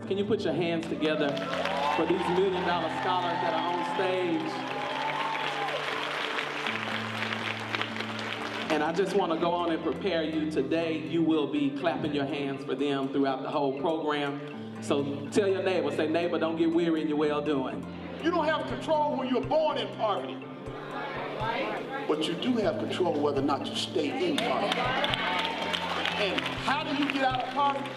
Can you put your hands together for these $1 Million Scholars that are on stage? And I just want to go on and prepare you today. You will be clapping your hands for them throughout the whole program. So tell your neighbor, say, neighbor, don't get weary in your well-doing. You don't have control when you're born in poverty. But you do have control whether or not you stay in poverty. And how do you get out of poverty?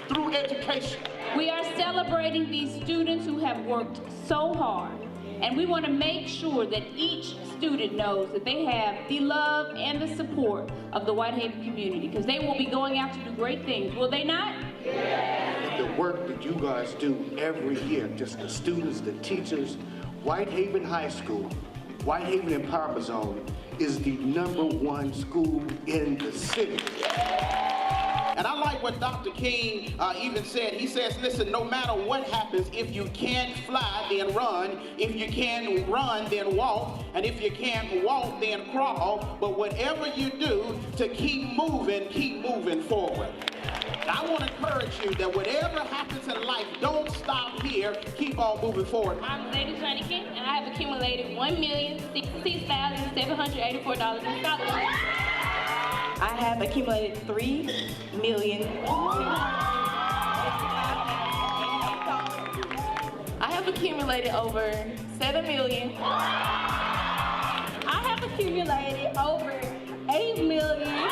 Through education. We are celebrating these students who have worked so hard, and we want to make sure that each student knows that they have the love and the support of the Whitehaven community, because they will be going out to do great things, will they not? Yes. The work that you guys do every year, just the students, the teachers, Whitehaven High School, Whitehaven Empowerment Zone is the #1 school in the city. And I like what Dr. King even said. He says, listen, no matter what happens, if you can't fly, then run. If you can run, then walk. And if you can't walk, then crawl. But whatever you do to keep moving forward. I want to encourage you that whatever happens in life, don't stop here. Keep on moving forward. I'm Lady Johnny King, and I have accumulated $1,066,784 in scholarships. I have accumulated $3 million. I have accumulated over $7 million. I have accumulated over $8 million.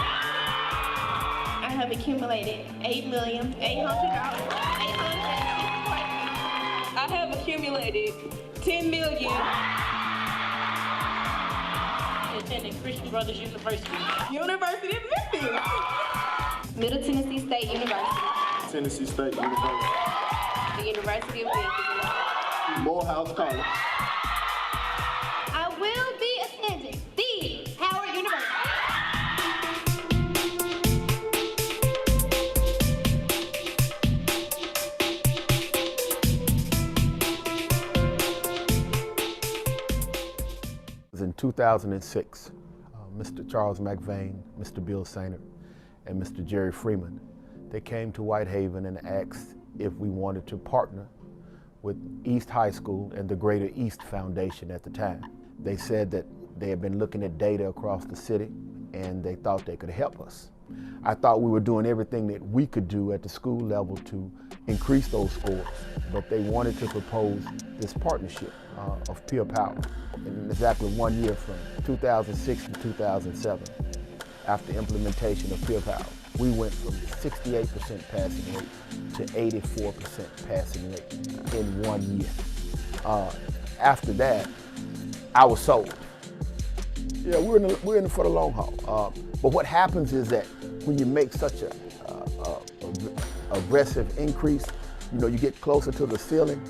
I have accumulated $8,800,000. I have accumulated $10 million. Attending Christian Brothers University. University of Memphis. Middle Tennessee State University. Tennessee State University. The University of Memphis. Morehouse College. I will be attending the Howard University. In 2006, Mr. Charles McVeigh, Mr. Bill Sainer, and Mr. Jerry Freeman, they came to Whitehaven and asked if we wanted to partner with East High School and the Greater East Foundation at the time. They said that they had been looking at data across the city and they thought they could help us. I thought we were doing everything that we could do at the school level to increase those scores, but they wanted to propose this partnership of peer power. In exactly 1 year from 2006 to 2007, after implementation of peer power, we went from 68% passing rate to 84% passing rate in 1 year. After that, I was sold. Yeah, we're in it for the long haul. But what happens is that when you make such a aggressive increase, you get closer to the ceiling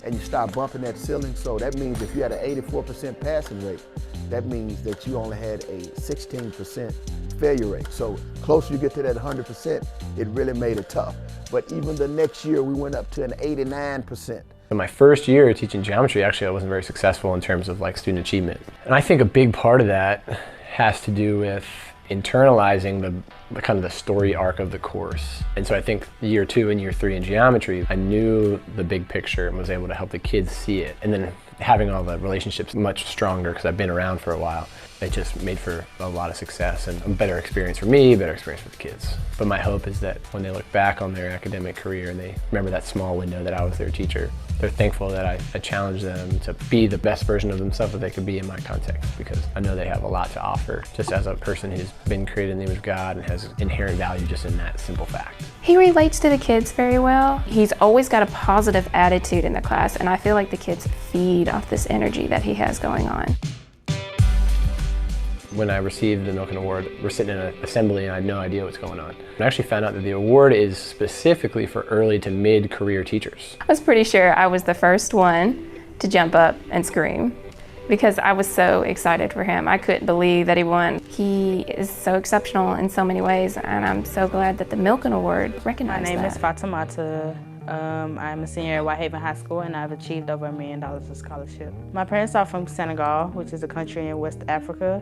and you start bumping that ceiling. So that means if you had an 84% passing rate, that means that you only had a 16% failure rate. So closer you get to that 100%, it really made it tough. But even the next year, we went up to an 89%. In my first year teaching geometry, actually I wasn't very successful in terms of student achievement. And I think a big part of that has to do with internalizing the kind of the story arc of the course. And so I think year 2 and year 3 in geometry, I knew the big picture and was able to help the kids see it. And then having all the relationships much stronger because I've been around for a while, it just made for a lot of success and a better experience for me, a better experience for the kids. But my hope is that when they look back on their academic career and they remember that small window that I was their teacher, they're thankful that I challenged them to be the best version of themselves that they could be in my context, because I know they have a lot to offer just as a person who's been created in the image of God and has inherent value just in that simple fact. He relates to the kids very well. He's always got a positive attitude in the class, and I feel like the kids feed off this energy that he has going on. When I received the Milken Award, we're sitting in an assembly and I had no idea what's going on. I actually found out that the award is specifically for early to mid-career teachers. I was pretty sure I was the first one to jump up and scream because I was so excited for him. I couldn't believe that he won. He is so exceptional in so many ways, and I'm so glad that the Milken Award recognized that. My name is Fatimata. I'm a senior at Whitehaven High School, and I've achieved over $1 million in scholarship. My parents are from Senegal, which is a country in West Africa.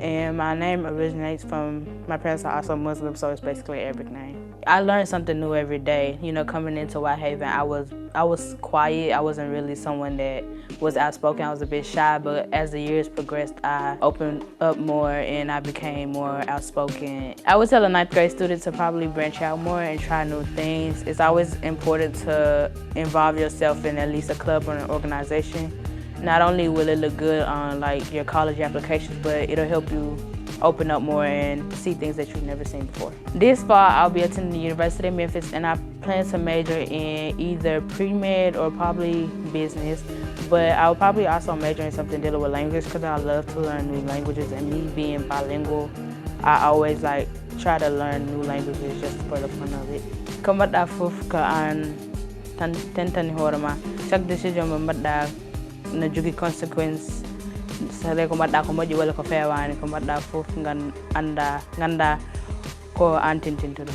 And my name originates from, my parents are also Muslim, so it's basically an Arabic name. I learned something new every day. You know, coming into Whitehaven, I was quiet. I wasn't really someone that was outspoken. I was a bit shy, but as the years progressed, I opened up more and I became more outspoken. I would tell a 9th grade student to probably branch out more and try new things. It's always important to involve yourself in at least a club or an organization. Not only will it look good on like your college applications, but it'll help you open up more and see things that you've never seen before. This fall, I'll be attending the University of Memphis, and I plan to major in either pre-med or probably business, but I'll probably also major in something dealing with language because I love to learn new languages, and me being bilingual, I always like try to learn new languages just for the fun of it. Kumbaɗɗa fof ko an tentani hoorema, chaque décision mo mbaɗɗa no jogii conséquence. Sale ko mbaɗɗa ko moƴƴi walla ko feewani, ko mbaɗɗa fof ganda ko an tintinta ɗum.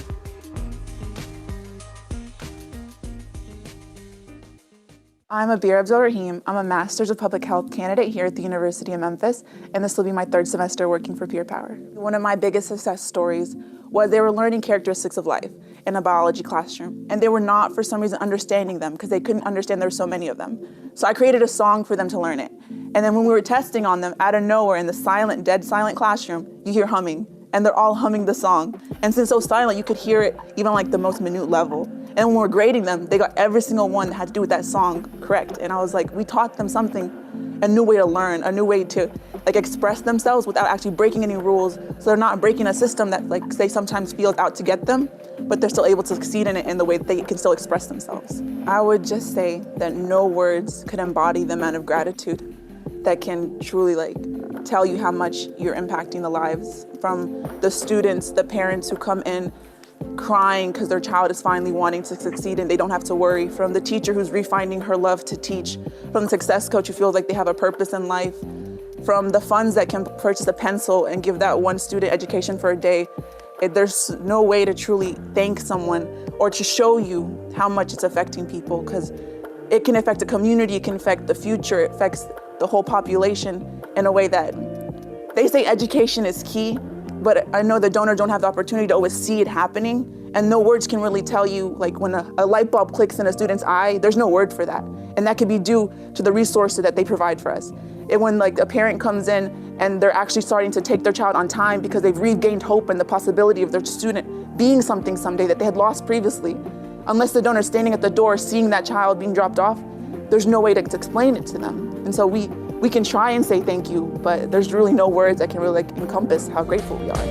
I'm Abir Abdul-Rahim. I'm a Master's of Public Health candidate here at the University of Memphis, and this will be my 3rd semester working for Peer Power. One of my biggest success stories was they were learning characteristics of life in a biology classroom, and they were not, for some reason, understanding them because they couldn't understand there were so many of them. So I created a song for them to learn it. And then when we were testing on them, out of nowhere, in the silent, dead silent classroom, you hear humming, and they're all humming the song. And since it was so silent, you could hear it even like the most minute level. And when we were grading them, they got every single one that had to do with that song correct. And I was like, we taught them something, a new way to learn, a new way to like express themselves without actually breaking any rules. So they're not breaking a system that like they sometimes feel out to get them, but they're still able to succeed in it in the way that they can still express themselves. I would just say that no words could embody the amount of gratitude that can truly like tell you how much you're impacting the lives from the students, the parents who come in crying because their child is finally wanting to succeed and they don't have to worry, from the teacher who's refinding her love to teach, from the success coach who feels like they have a purpose in life, from the funds that can purchase a pencil and give that one student education for a day. There's no way to truly thank someone or to show you how much it's affecting people, because it can affect a community, it can affect the future, it affects the whole population in a way that they say education is key, but I know the donors don't have the opportunity to always see it happening, and no words can really tell you, like when a light bulb clicks in a student's eye, there's no word for that. And that could be due to the resources that they provide for us. And when like a parent comes in and they're actually starting to take their child on time because they've regained hope and the possibility of their student being something someday that they had lost previously, unless the donor's standing at the door seeing that child being dropped off, there's no way to explain it to them. And so we can try and say thank you, but there's really no words that can really like encompass how grateful we are.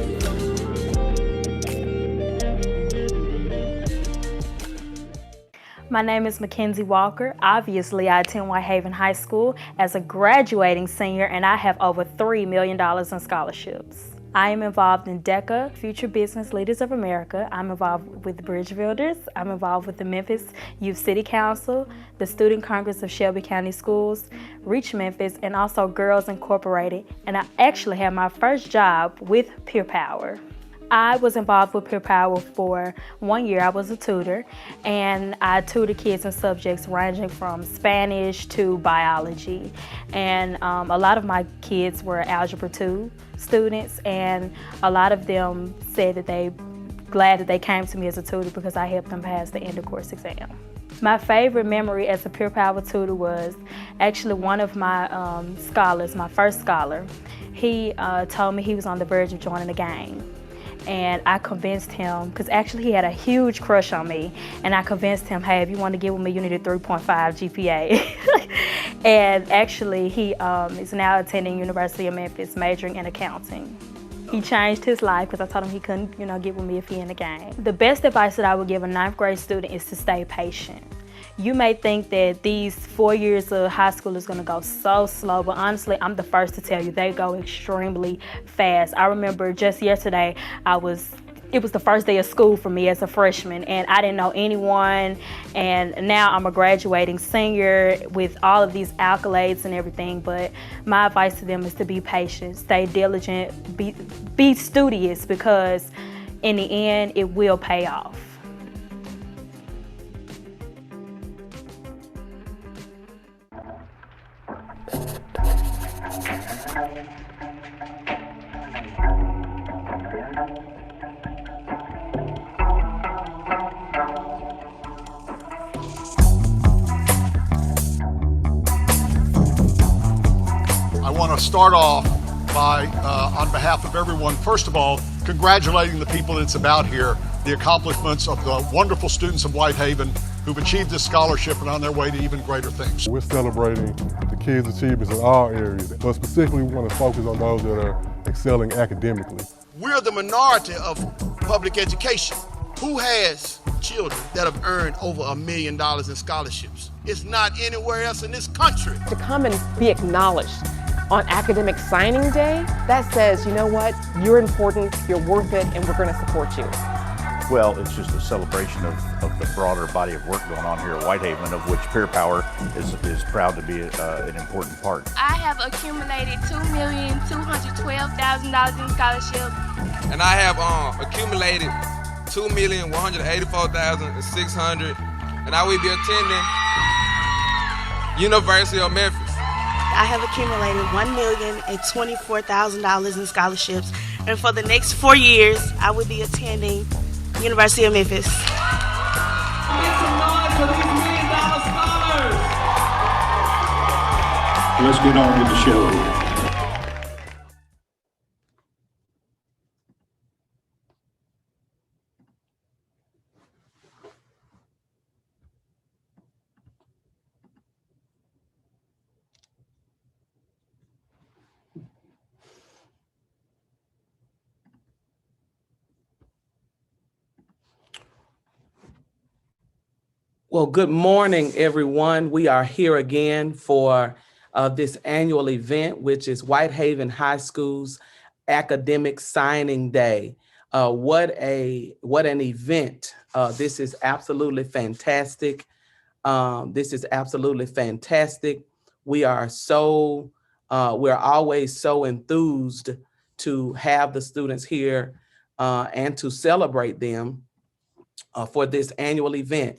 My name is Mackenzie Walker. Obviously, I attend Whitehaven High School as a graduating senior, and I have over $3 million in scholarships. I am involved in DECA, Future Business Leaders of America. I'm involved with the Bridge Builders. I'm involved with the Memphis Youth City Council, the Student Congress of Shelby County Schools, Reach Memphis, and also Girls Incorporated. And I actually had my first job with Peer Power. I was involved with Peer Power for 1 year. I was a tutor, and I tutored kids in subjects ranging from Spanish to biology. And a lot of my kids were Algebra 2 students, and a lot of them said that they glad that they came to me as a tutor because I helped them pass the end of course exam. My favorite memory as a Peer Power tutor was actually one of my scholars, my first scholar. He told me he was on the verge of joining the gang. And I convinced him, because actually he had a huge crush on me, and I convinced him, hey, if you want to get with me, you need a 3.5 GPA. And actually he is now attending University of Memphis, majoring in accounting. He changed his life because I told him he couldn't, get with me if he in the gang. The best advice that I would give a 9th grade student is to stay patient. You may think that these 4 years of high school is gonna go so slow, but honestly, I'm the first to tell you, they go extremely fast. I remember just yesterday, it was the first day of school for me as a freshman, and I didn't know anyone, and now I'm a graduating senior with all of these accolades and everything, but my advice to them is to be patient, stay diligent, be studious, because in the end, it will pay off. want to start off by, on behalf of everyone, first of all, congratulating the people it's about here, the accomplishments of the wonderful students of Whitehaven who've achieved this scholarship and on their way to even greater things. We're celebrating the kids' achievements in all areas, but specifically we want to focus on those that are excelling academically. We're the minority of public education. Who has children that have earned over $1 million in scholarships? It's not anywhere else in this country. To come and be acknowledged on academic signing day, that says, you know what, you're important, you're worth it, and we're going to support you. Well, it's just a celebration of the broader body of work going on here at Whitehaven, of which Peer Power is proud to be an important part. I have accumulated $2,212,000 in scholarships. And I have accumulated $2,184,600, and I will be attending University of Memphis. I have accumulated $1,024,000 in scholarships, and for the next 4 years, I will be attending University of Memphis. Make some noise for these $1 million scholars. Let's get on with the show. Well, good morning, everyone. We are here again for this annual event, which is Whitehaven High School's Academic Signing Day. What an event. This is absolutely fantastic. We are we're always so enthused to have the students here and to celebrate them for this annual event.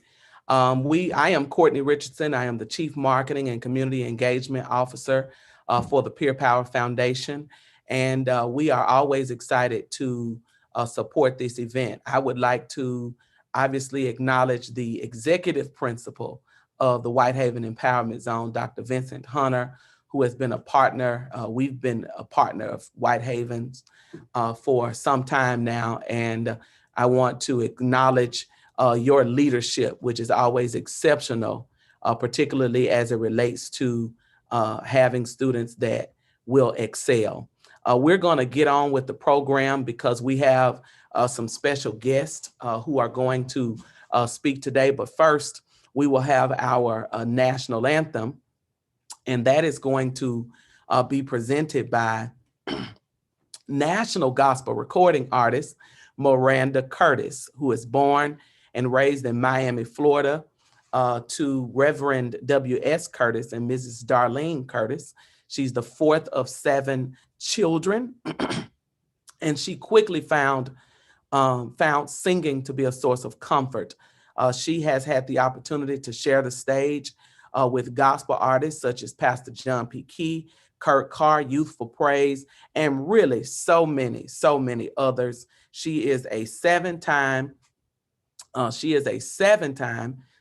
I am Courtney Richardson. I am the Chief Marketing and Community Engagement Officer for the Peer Power Foundation. And we are always excited to support this event. I would like to obviously acknowledge the executive principal of the Whitehaven Empowerment Zone, Dr. Vincent Hunter, who has been a partner. We've been a partner of Whitehaven's for some time now. And I want to acknowledge your leadership, which is always exceptional, particularly as it relates to having students that will excel. We're going to get on with the program because we have some special guests who are going to speak today. But first, we will have our national anthem, and that is going to be presented by national gospel recording artist Miranda Curtis, who is born and raised in Miami, Florida, to Reverend W.S. Curtis and Mrs. Darlene Curtis. She's the fourth of 7 children, and she quickly found singing to be a source of comfort. She has had the opportunity to share the stage with gospel artists such as Pastor John P. Key, Kurt Carr, Youthful Praise, and really so many others. She is a 7-time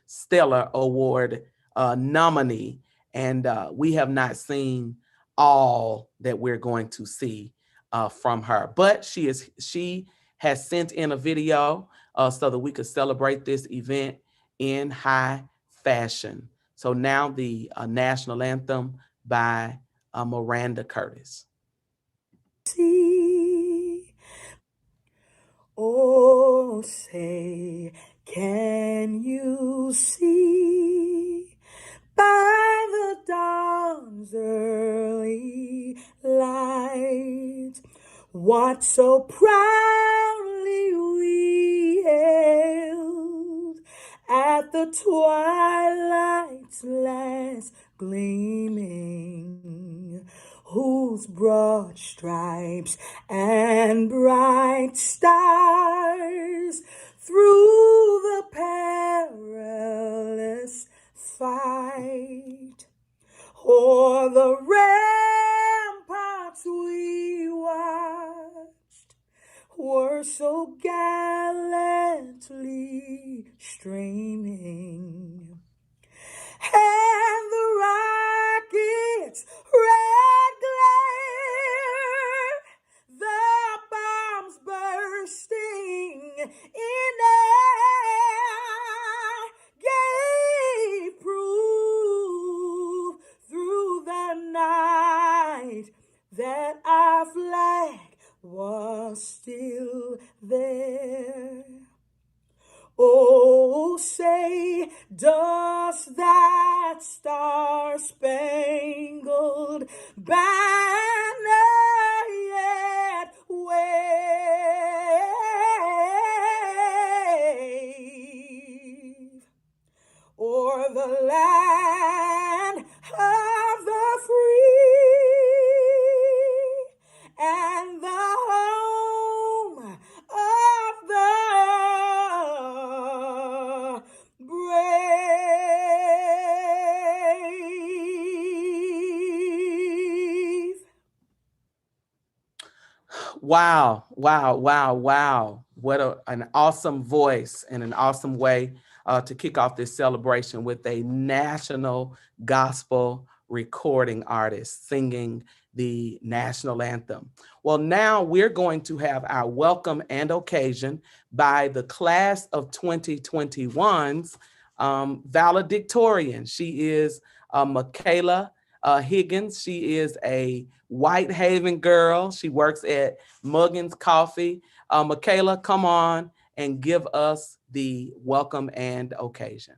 Stellar Award nominee, and we have not seen all that we're going to see from her. But she has sent in a video so that we could celebrate this event in high fashion. So now the national anthem by Miranda Curtis. See, oh, say, can you see by the dawn's early light what so proudly we hailed at the twilight's last gleaming, whose broad stripes and bright stars through the perilous fight o'er the ramparts we watched were so gallantly streaming, and the rocket's red glare are still there. Oh, say, does that star-spangled banner yet wave o'er the land of the free and the home of the brave? Wow, wow, wow, wow. What an awesome voice and an awesome way to kick off this celebration with a national gospel recording artist singing the national anthem. Well, now we're going to have our welcome and occasion by the class of 2021's valedictorian. She is Michaela Higgins. She is a Whitehaven girl. She works at Muggins Coffee. Michaela, come on and give us the welcome and occasion.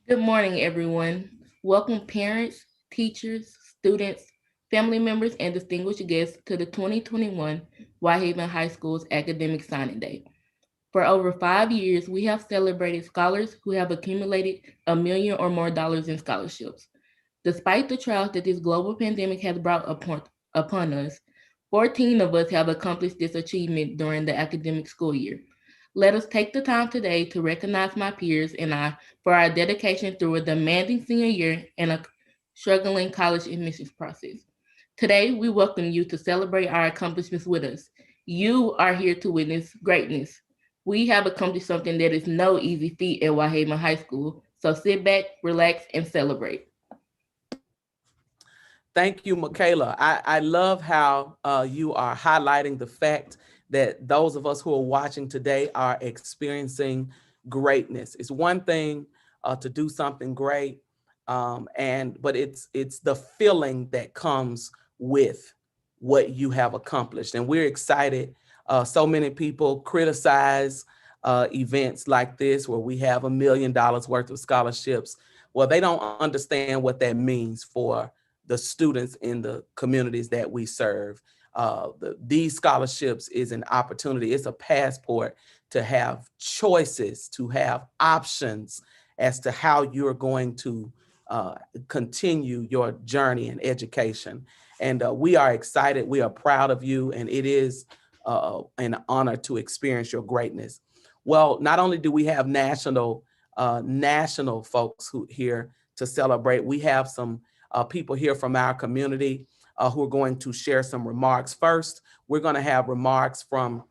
Good morning, everyone. Welcome parents, teachers, students, family members, and distinguished guests to the 2021 Whitehaven High School's Academic Signing Day. For over 5 years, we have celebrated scholars who have accumulated $1 million or more in scholarships. Despite the trials that this global pandemic has brought upon us, 14 of us have accomplished this achievement during the academic school year. Let us take the time today to recognize my peers and I for our dedication through a demanding senior year and a struggling college admissions process. Today, we welcome you to celebrate our accomplishments with us. You are here to witness greatness. We have accomplished something that is no easy feat at Whitehaven High School, so sit back, relax, and celebrate. Thank you, Michaela. I love how you are highlighting the fact that those of us who are watching today are experiencing greatness. It's one thing to do something great, but it's the feeling that comes with what you have accomplished. And we're excited. So many people criticize events like this where we have $1 million worth of scholarships. Well, they don't understand what that means for the students in the communities that we serve. These scholarships is an opportunity. It's a passport to have choices, to have options as to how you're going to continue your journey in education. And we are excited. We are proud of you. And it is an honor to experience your greatness. Well, not only do we have national folks who here to celebrate, we have some people here from our community who are going to share some remarks. First, we're going to have remarks from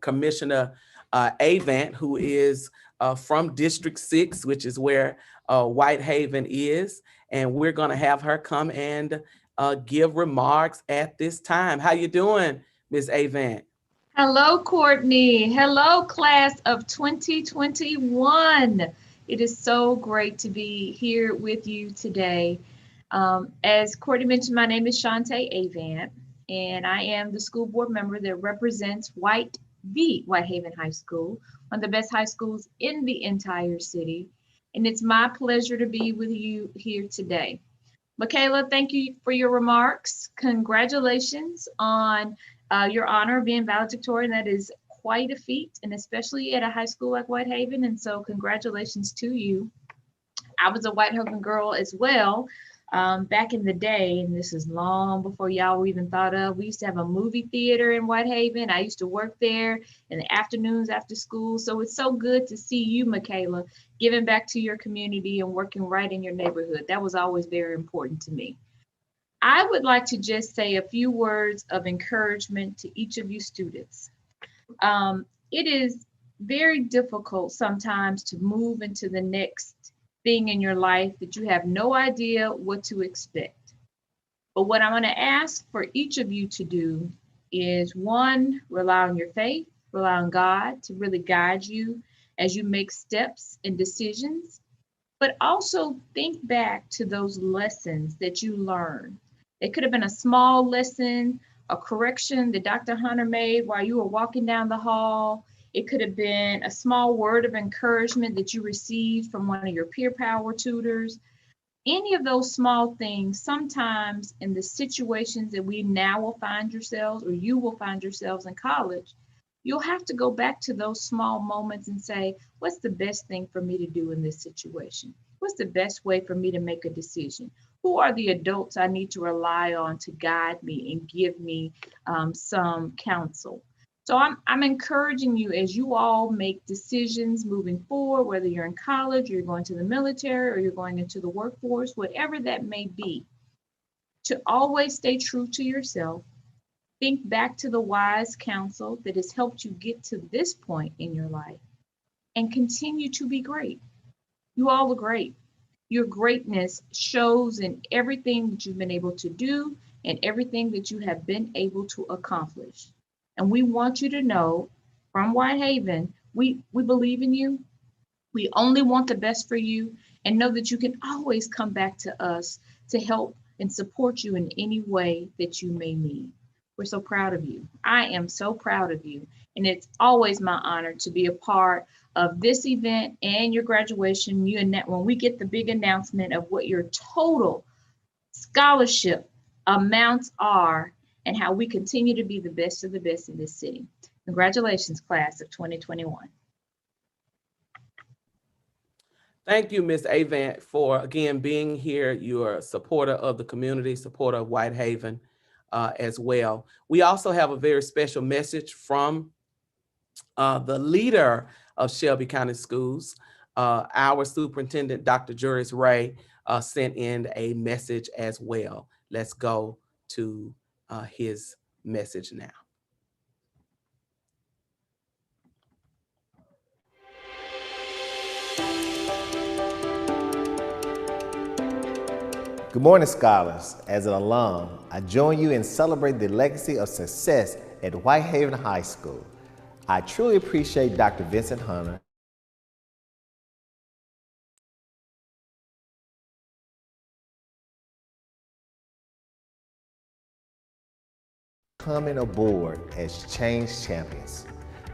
Commissioner Avant, who is from District 6, which is where Whitehaven is. And we're going to have her come and give remarks at this time. How you doing, Ms. Avant? Hello, Courtney. Hello, class of 2021. It is so great to be here with you today. As Courtney mentioned, my name is Shantae Avant, and I am the school board member that represents Whitehaven High School, one of the best high schools in the entire city. And it's my pleasure to be with you here today. Michaela, thank you for your remarks. Congratulations on your honor of being valedictorian. That is quite a feat, and especially at a high school like Whitehaven. And so congratulations to you. I was a Whitehaven girl as well. Back in the day, and this is long before y'all were even thought of, we used to have a movie theater in Whitehaven. I used to work there in the afternoons after school. So it's so good to see you, Michaela, giving back to your community and working right in your neighborhood. That was always very important to me. I would like to just say a few words of encouragement to each of you students. It is very difficult sometimes to move into the next thing in your life that you have no idea what to expect. But what I'm going to ask for each of you to do is, one, rely on your faith, rely on God to really guide you as you make steps and decisions, but also think back to those lessons that you learned. It could have been a small lesson a correction that Dr. Hunter made while you were walking down the hall. It could have been a small word of encouragement that you received from one of your peer power tutors. Any of those small things, sometimes in the situations that we now will find yourselves, or you will find yourselves in college, you'll have to go back to those small moments and say, what's the best thing for me to do in this situation? What's the best way for me to make a decision? Who are the adults I need to rely on to guide me and give me some counsel? So I'm encouraging you, as you all make decisions moving forward, whether you're in college, or you're going to the military, or you're going into the workforce, whatever that may be, to always stay true to yourself. Think back to the wise counsel that has helped you get to this point in your life, and continue to be great. You all are great. Your greatness shows in everything that you've been able to do and everything that you have been able to accomplish. And we want you to know from Whitehaven, we believe in you. We only want the best for you, and know that you can always come back to us to help and support you in any way that you may need. We're so proud of you. I am so proud of you. And it's always my honor to be a part of this event and your graduation. When we get the big announcement of what your total scholarship amounts are, and how we continue to be the best of the best in this city. Congratulations, class of 2021. Thank you, Ms. Avant, for again being here. You're a supporter of the community, supporter of Whitehaven as well. We also have a very special message from the leader of Shelby County Schools. Our superintendent, Dr. Juris Ray, sent in a message as well. Let's go to his message now. Good morning, scholars. As an alum, I join you in celebrating the legacy of success at Whitehaven High School. I truly appreciate Dr. Vincent Hunter coming aboard as change champions.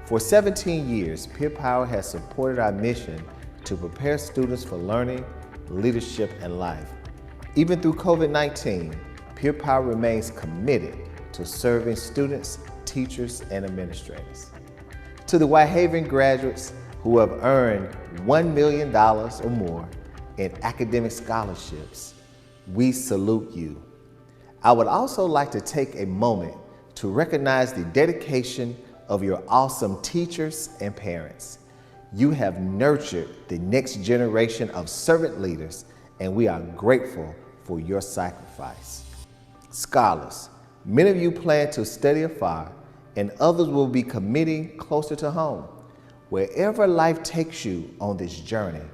For 17 years, Peer Power has supported our mission to prepare students for learning, leadership, and life. Even through COVID-19, Peer Power remains committed to serving students, teachers, and administrators. To the Whitehaven graduates who have earned $1 million or more in academic scholarships, we salute you. I would also like to take a moment to recognize the dedication of your awesome teachers and parents. You have nurtured the next generation of servant leaders, and we are grateful for your sacrifice. Scholars, many of you plan to study afar, and others will be committing closer to home. Wherever life takes you on this journey,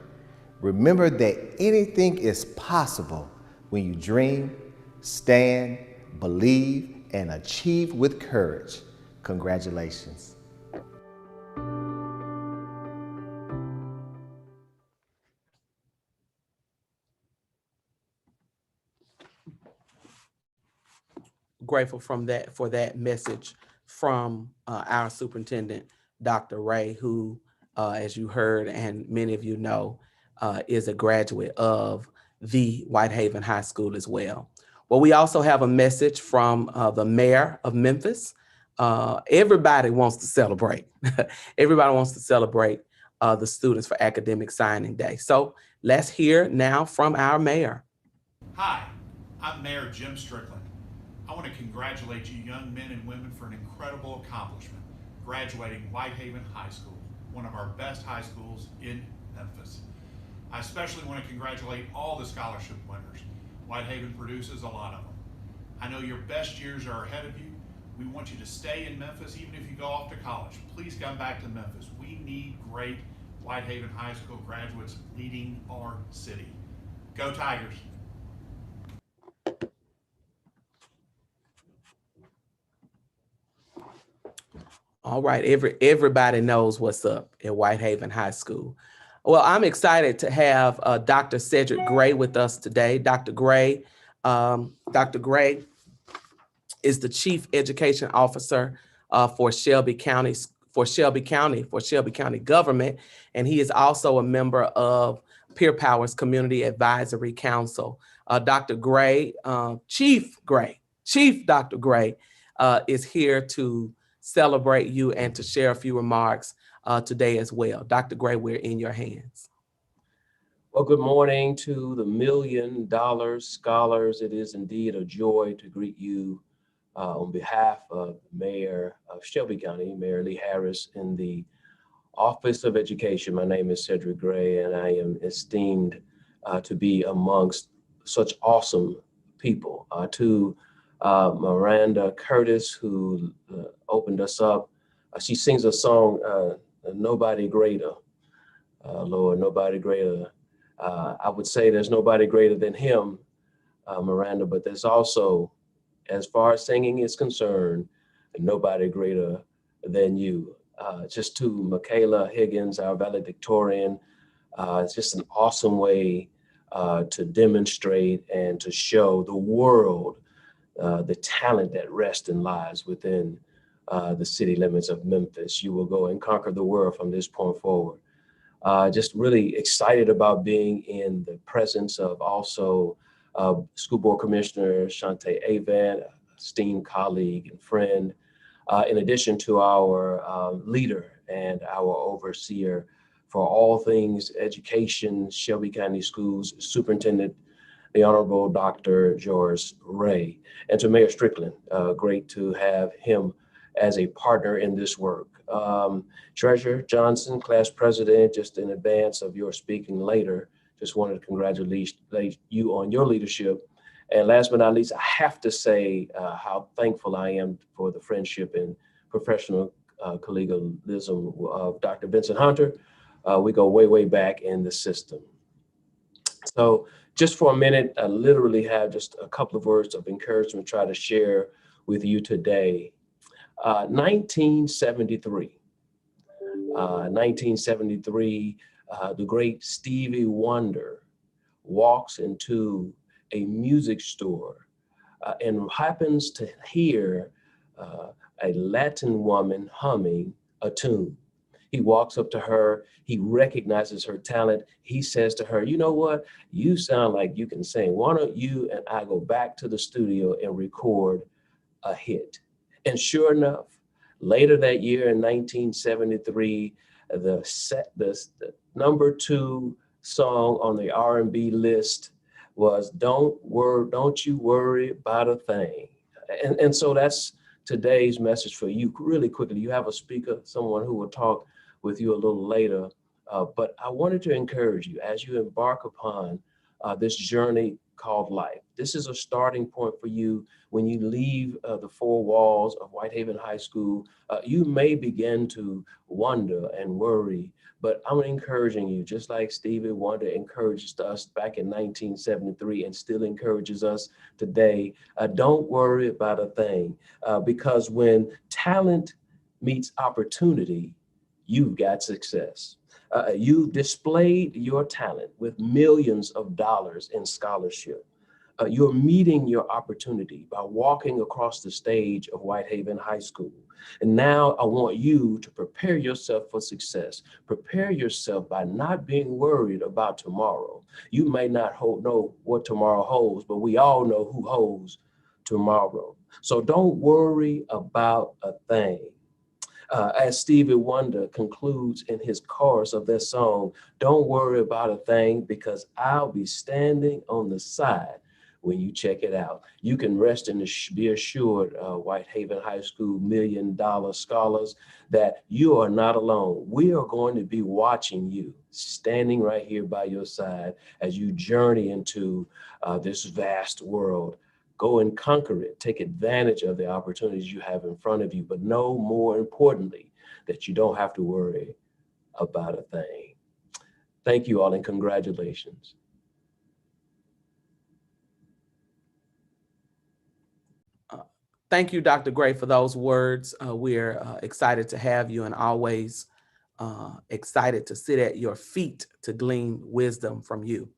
remember that anything is possible when you dream, stand, believe, and achieve with courage. Congratulations. Grateful for that message from our superintendent, Dr. Ray, who, as you heard and many of you know, is a graduate of the Whitehaven High School as well. Well, we also have a message from the mayor of Memphis. Everybody wants to celebrate. Everybody wants to celebrate the students for Academic Signing Day. So let's hear now from our mayor. Hi, I'm Mayor Jim Strickland. I want to congratulate you young men and women for an incredible accomplishment, graduating Whitehaven High School, one of our best high schools in Memphis. I especially want to congratulate all the scholarship winners. Whitehaven produces a lot of them. I know your best years are ahead of you. We want you to stay in Memphis, even if you go off to college. Please come back to Memphis. We need great Whitehaven High School graduates leading our city. Go Tigers. All right, everybody knows what's up at Whitehaven High School. Well, I'm excited to have Dr. Cedric Gray with us today. Dr. Gray is the Chief Education Officer for Shelby County government, and he is also a member of Peer Power's Community Advisory Council. Dr. Gray, Chief Dr. Gray is here to celebrate you and to share a few remarks today as well. Dr. Gray, we're in your hands. Well, good morning to the $1 Million Scholars. It is indeed a joy to greet you on behalf of Mayor of Shelby County, Mayor Lee Harris, in the Office of Education. My name is Cedric Gray, and I am esteemed to be amongst such awesome people. To Miranda Curtis, who opened us up, she sings a song, Nobody Greater. Lord, nobody greater. I would say there's nobody greater than him, Miranda, but there's also, as far as singing is concerned, nobody greater than you. Just to Michaela Higgins, our valedictorian, it's just an awesome way to demonstrate and to show the world the talent that rests and lies within the city limits of Memphis. You will go and conquer the world from this point forward. Just really excited about being in the presence of also School Board Commissioner Shante Avant, esteemed colleague and friend, in addition to our leader and our overseer for all things education, Shelby County Schools, Superintendent, the Honorable Dr. George Ray, and to Mayor Strickland. Great to have him as a partner in this work. Treasurer Johnson, class president, just in advance of your speaking later, just wanted to congratulate you on your leadership. And last but not least, I have to say how thankful I am for the friendship and professional collegialism of Dr. Vincent Hunter. We go way, way back in the system. So just for a minute, I literally have just a couple of words of encouragement to try to share with you today. 1973, the great Stevie Wonder walks into a music store and happens to hear a Latin woman humming a tune. He walks up to her, he recognizes her talent. He says to her, you know what? You sound like you can sing. Why don't you and I go back to the studio and record a hit? And sure enough, later that year in 1973, the number 2 song on the R&B list was Don't You Worry About a Thing. And so that's today's message for you. Really quickly, you have a speaker, someone who will talk with you a little later, but I wanted to encourage you as you embark upon this journey called life. This is a starting point for you. When you leave the 4 walls of Whitehaven High School, you may begin to wonder and worry, but I'm encouraging you, just like Stevie Wonder encouraged us back in 1973 and still encourages us today, don't worry about a thing, because when talent meets opportunity, you've got success. You displayed your talent with millions of dollars in scholarship. You're meeting your opportunity by walking across the stage of Whitehaven High School. And now I want you to prepare yourself for success. Prepare yourself by not being worried about tomorrow. You may not know what tomorrow holds, but we all know who holds tomorrow. So don't worry about a thing. As Stevie Wonder concludes in his chorus of that song, don't worry about a thing because I'll be standing on the side when you check it out. You can rest and be assured, Whitehaven High School $1 Million Scholars, that you are not alone. We are going to be watching you, standing right here by your side as you journey into this vast world. Go and conquer it. Take advantage of the opportunities you have in front of you, but know more importantly that you don't have to worry about a thing. Thank you all and congratulations. Thank you, Dr. Gray, for those words. We're excited to have you and always excited to sit at your feet to glean wisdom from you.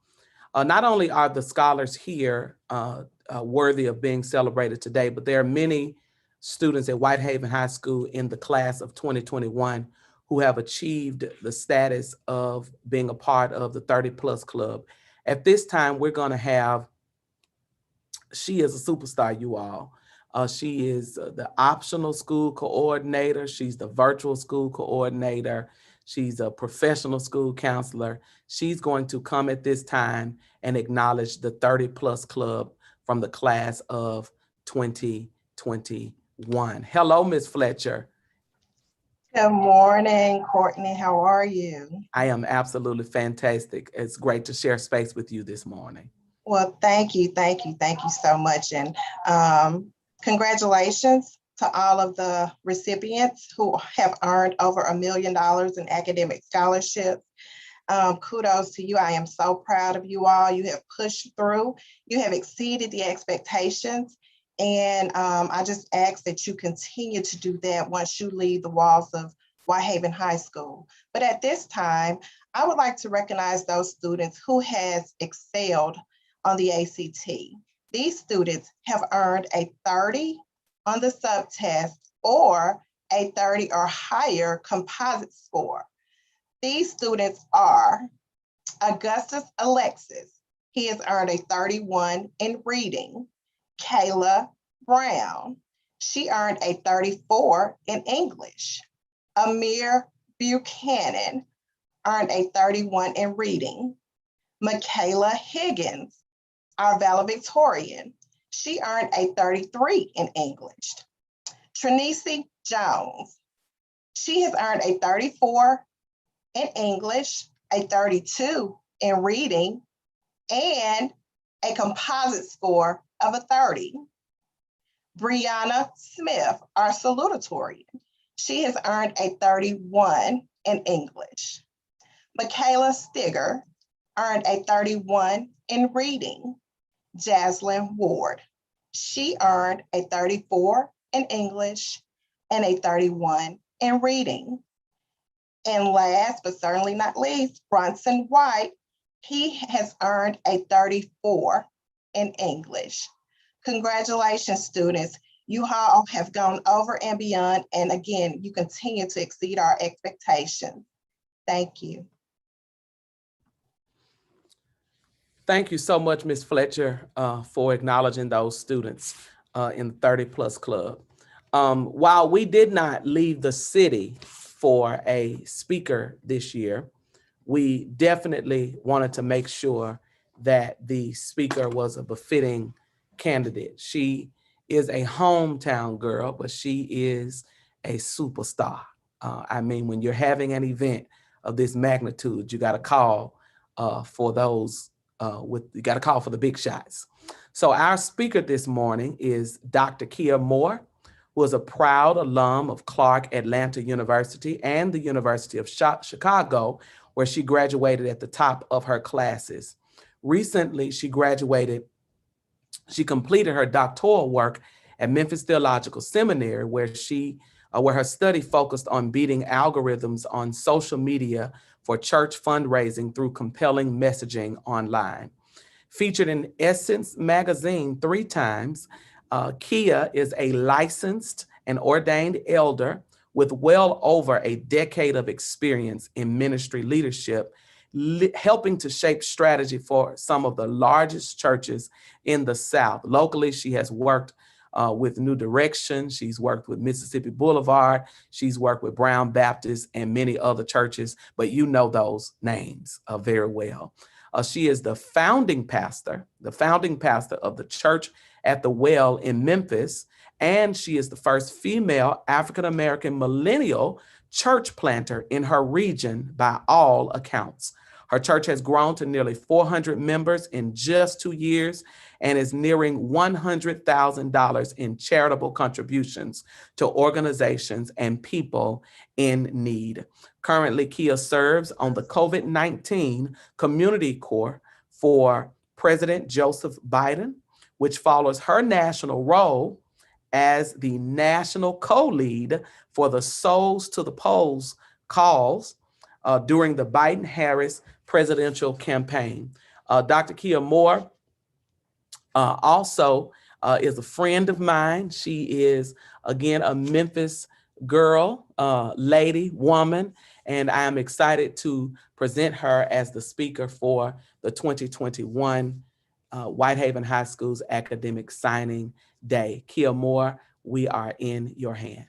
Not only are the scholars here worthy of being celebrated today, but there are many students at Whitehaven High School in the class of 2021 who have achieved the status of being a part of the 30 Plus Club. At this time, we're going to have, she is a superstar, you all. She is the optional school coordinator. She's the virtual school coordinator. She's a professional school counselor. She's going to come at this time and acknowledge the 30 Plus Club from the class of 2021. Hello, Ms. Fletcher. Good morning, Courtney. How are you? I am absolutely fantastic. It's great to share space with you this morning. Well, thank you so much. And congratulations to all of the recipients who have earned over $1 million in academic scholarships. Kudos to you. I am so proud of you all. You have pushed through. You have exceeded the expectations. And I just ask that you continue to do that once you leave the walls of Whitehaven High School. But at this time, I would like to recognize those students who has excelled on the ACT. These students have earned a 30 on the subtest or a 30 or higher composite score. These students are Augustus Alexis. He has earned a 31 in reading. Kayla Brown. She earned a 34 in English. Amir Buchanan earned a 31 in reading. Michaela Higgins, our valedictorian. She earned a 33 in English. Trinisi Jones. She has earned a 34 in English, a 32 in reading, and a composite score of a 30. Brianna Smith, our salutatorian. She has earned a 31 in English. Michaela Stigger earned a 31 in reading. Jaslyn Ward. She earned a 34 in English and a 31 in reading. And last but certainly not least, Bronson White. He has earned a 34 in English. Congratulations, students. You all have gone over and beyond. And again, you continue to exceed our expectations. Thank you. Thank you so much, Ms. Fletcher, for acknowledging those students in the 30 Plus Club. While we did not leave the city for a speaker this year, we definitely wanted to make sure that the speaker was a befitting candidate. She is a hometown girl, but she is a superstar. I mean, when you're having an event of this magnitude, you got to call for those you got to call for the big shots. So our speaker this morning is Dr. Kia Moore, who is a proud alum of Clark Atlanta University and the University of Chicago, where she graduated at the top of her classes. Recently, she completed her doctoral work at Memphis Theological Seminary, where her study focused on beating algorithms on social media for church fundraising through compelling messaging online. Featured in Essence magazine 3 times, Kia is a licensed and ordained elder with well over a decade of experience in ministry leadership, helping to shape strategy for some of the largest churches in the South. Locally, she has worked with New Direction. She's worked with Mississippi Boulevard. She's worked with Brown Baptist and many other churches, but you know those names very well. She is the founding pastor of the Church at the Well in Memphis, and she is the first female African-American millennial church planter in her region by all accounts. Her church has grown to nearly 400 members in just 2 years and is nearing $100,000 in charitable contributions to organizations and people in need. Currently, Kia serves on the COVID-19 Community Corps for President Joseph Biden, which follows her national role as the national co-lead for the Souls to the Polls calls during the Biden-Harris presidential campaign. Dr. Kia Moore Also is a friend of mine. She is, again, a Memphis girl, lady, woman, and I am excited to present her as the speaker for the 2021 Whitehaven High School's Academic Signing Day. Kia Moore, we are in your hands.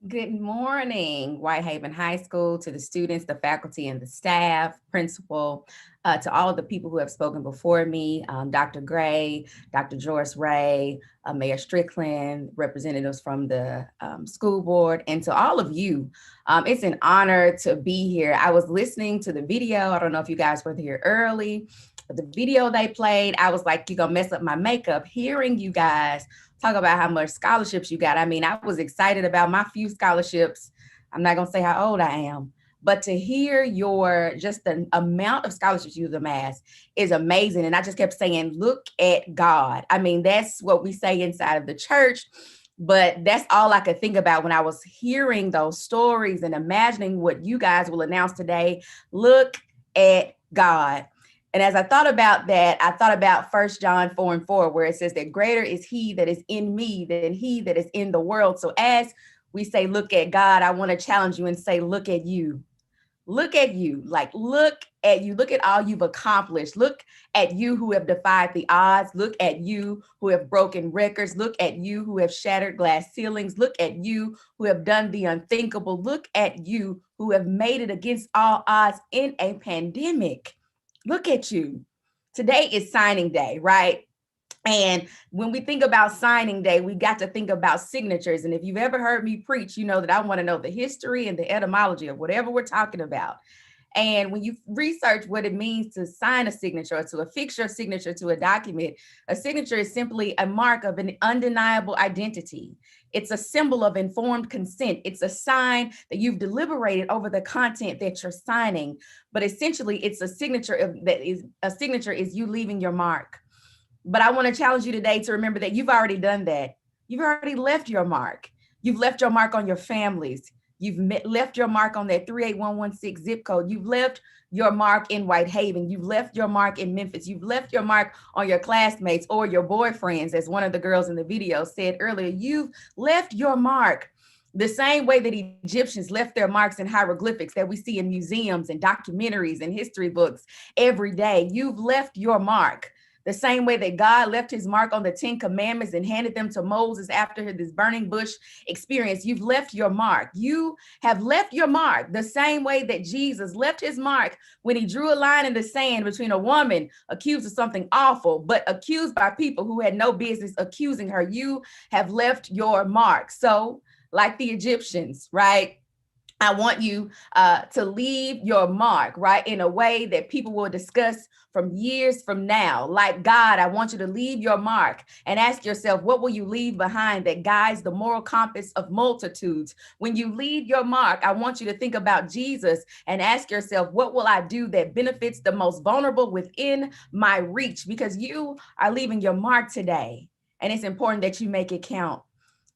Good morning, Whitehaven High School, to the students, the faculty, and the staff, principal, to all of the people who have spoken before me, Dr. Gray, Dr. Joyce Ray, Mayor Strickland, representatives from the school board, and to all of you. It's an honor to be here. I was listening to the video. I don't know if you guys were here early, but the video they played, I was like, you're gonna mess up my makeup hearing you guys talk about how much scholarships you got. I mean, I was excited about my few scholarships. I'm not gonna say how old I am, but to hear just the amount of scholarships you've amassed is amazing. And I just kept saying, look at God. I mean, that's what we say inside of the church, but that's all I could think about when I was hearing those stories and imagining what you guys will announce today. Look at God. And as I thought about that, I thought about 1 John 4:4, where it says that greater is he that is in me than he that is in the world. So as we say, look at God, I want to challenge you and say, look at you. Look at you, like look at you. Look at all you've accomplished. Look at you who have defied the odds. Look at you who have broken records. Look at you who have shattered glass ceilings. Look at you who have done the unthinkable. Look at you who have made it against all odds in a pandemic. Look at you. Today is signing day, right? And when we think about signing day, we got to think about signatures. And if you've ever heard me preach, you know that I want to know the history and the etymology of whatever we're talking about. And when you research what it means to sign a signature or to affix your signature to a document, a signature is simply a mark of an undeniable identity. It's a symbol of informed consent. It's a sign that you've deliberated over the content that you're signing. But essentially, it's a signature is you leaving your mark. But I want to challenge you today to remember that you've already done that. You've already left your mark. You've left your mark on your families. You've left your mark on that 38116 zip code. You've left your mark in Whitehaven. You've left your mark in Memphis. You've left your mark on your classmates or your boyfriends, as one of the girls in the video said earlier. You've left your mark the same way that Egyptians left their marks in hieroglyphics that we see in museums and documentaries and history books every day. You've left your mark. The same way that God left his mark on the 10 commandments and handed them to Moses after this burning bush experience, you've left your mark. You have left your mark the same way that Jesus left his mark when he drew a line in the sand between a woman accused of something awful, but accused by people who had no business accusing her. You have left your mark. So like the Egyptians, right? I want you to leave your mark, right, in a way that people will discuss from years from now. Like God, I want you to leave your mark and ask yourself, what will you leave behind that guides the moral compass of multitudes? When you leave your mark, I want you to think about Jesus and ask yourself, what will I do that benefits the most vulnerable within my reach? Because you are leaving your mark today, and it's important that you make it count.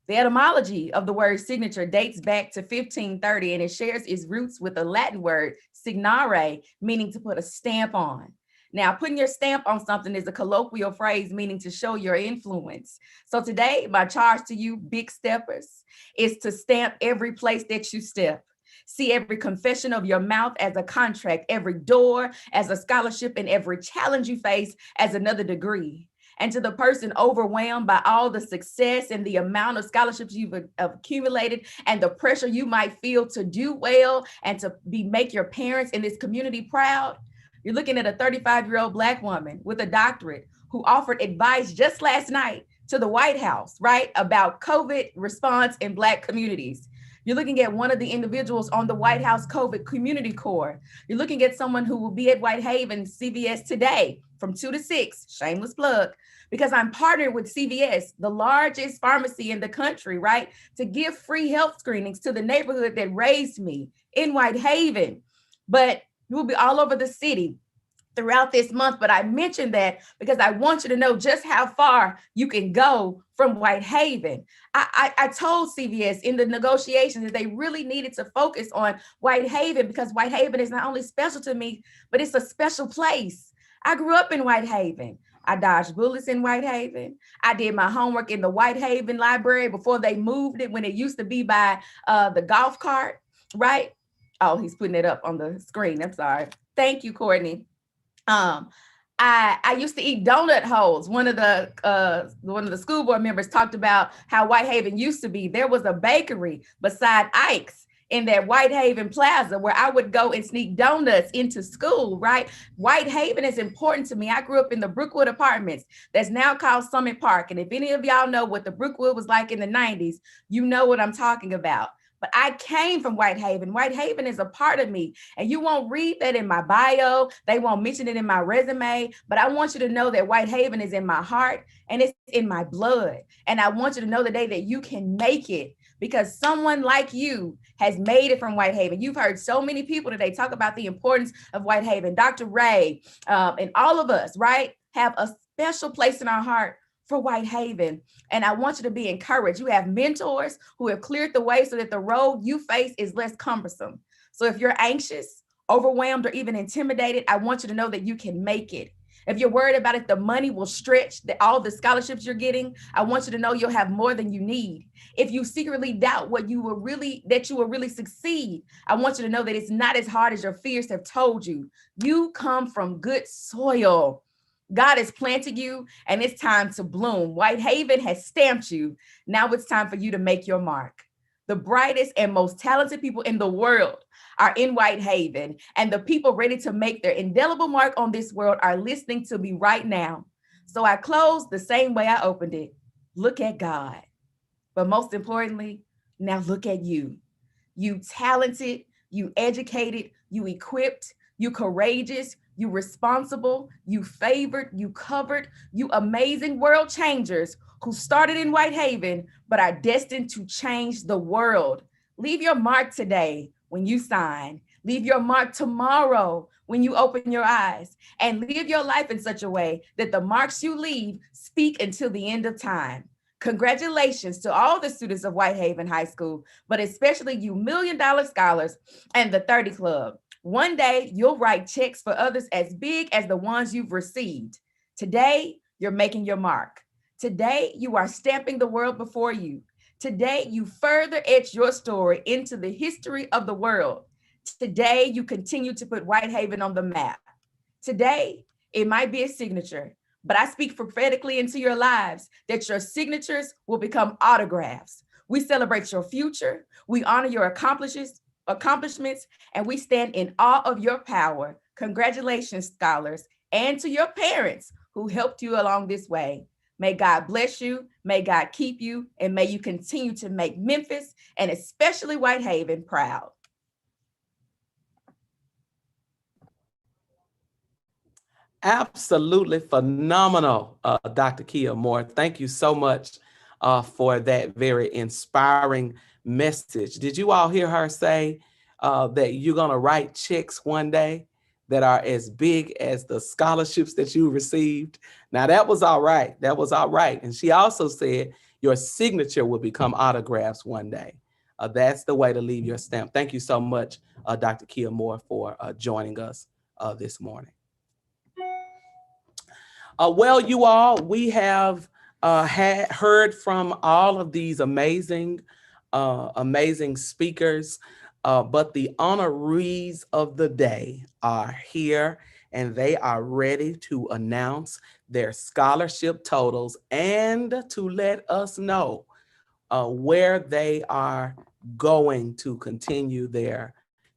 The etymology of the word signature dates back to 1530, and it shares its roots with the Latin word signare, meaning to put a stamp on. Now, putting your stamp on something is a colloquial phrase meaning to show your influence. So today, my charge to you, big steppers, is to stamp every place that you step. See every confession of your mouth as a contract, every door as a scholarship, and every challenge you face as another degree. And to the person overwhelmed by all the success and the amount of scholarships you've accumulated and the pressure you might feel to do well and to make your parents in this community proud, you're looking at a 35-year-old Black woman with a doctorate who offered advice just last night to the White House, right, about COVID response in Black communities. You're looking at one of the individuals on the White House COVID Community Corps. You're looking at someone who will be at Whitehaven CVS today from 2 to 6, shameless plug, because I'm partnered with CVS, the largest pharmacy in the country, right, to give free health screenings to the neighborhood that raised me in Whitehaven. But you will be all over the city throughout this month. But I mentioned that because I want you to know just how far you can go from Whitehaven. I told CVS in the negotiations that they really needed to focus on Whitehaven because Whitehaven is not only special to me, but it's a special place. I grew up in Whitehaven. I dodged bullets in Whitehaven. I did my homework in the Whitehaven library before they moved it when it used to be by the golf cart, right? Oh, he's putting it up on the screen. I'm sorry. Thank you, Courtney. I used to eat donut holes. One of the school board members talked about how Whitehaven used to be. There was a bakery beside Ike's in that Whitehaven Plaza where I would go and sneak donuts into school, right? Whitehaven is important to me. I grew up in the Brookwood Apartments that's now called Summit Park. And if any of y'all know what the Brookwood was like in the 90s, you know what I'm talking about. But I came from Whitehaven. Whitehaven is a part of me. And you won't read that in my bio. They won't mention it in my resume. But I want you to know that Whitehaven is in my heart and it's in my blood. And I want you to know today that you can make it because someone like you has made it from Whitehaven. You've heard so many people today talk about the importance of Whitehaven. Dr. Ray and all of us, right, have a special place in our heart for Whitehaven. And I want you to be encouraged. You have mentors who have cleared the way so that the road you face is less cumbersome. So if you're anxious, overwhelmed, or even intimidated, I want you to know that you can make it. If you're worried about if the money will stretch all the scholarships you're getting, I want you to know you'll have more than you need. If you secretly doubt that you will really succeed, I want you to know that it's not as hard as your fears have told you. You come from good soil. God has planted you and it's time to bloom. Whitehaven has stamped you. Now it's time for you to make your mark. The brightest and most talented people in the world are in Whitehaven, and the people ready to make their indelible mark on this world are listening to me right now. So I close the same way I opened it. Look at God. But most importantly, now look at you. You talented, you educated, you equipped, you courageous, you responsible, you favored, you covered, you amazing world changers who started in Whitehaven, but are destined to change the world. Leave your mark today when you sign. Leave your mark tomorrow when you open your eyes. And live your life in such a way that the marks you leave speak until the end of time. Congratulations to all the students of Whitehaven High School, but especially you $1 Million Scholars and the 30 Club. One day, you'll write checks for others as big as the ones you've received. Today, you're making your mark. Today, you are stamping the world before you. Today, you further etch your story into the history of the world. Today, you continue to put Whitehaven on the map. Today, it might be a signature, but I speak prophetically into your lives that your signatures will become autographs. We celebrate your future. We honor your accomplishments, and we stand in awe of your power. Congratulations, scholars, and to your parents who helped you along this way. May God bless you, may God keep you, and may you continue to make Memphis and especially Whitehaven proud. Absolutely phenomenal, Dr. Kia Moore. Thank you so much for that very inspiring message. Did you all hear her say that you're going to write checks one day that are as big as the scholarships that you received? Now, that was all right. That was all right. And she also said your signature will become autographs one day. That's the way to leave your stamp. Thank you so much, Dr. Kia Moore, for joining us this morning. Well, you all, we have heard from all of these amazing speakers, but the honorees of the day are here and they are ready to announce their scholarship totals and to let us know where they are going to continue their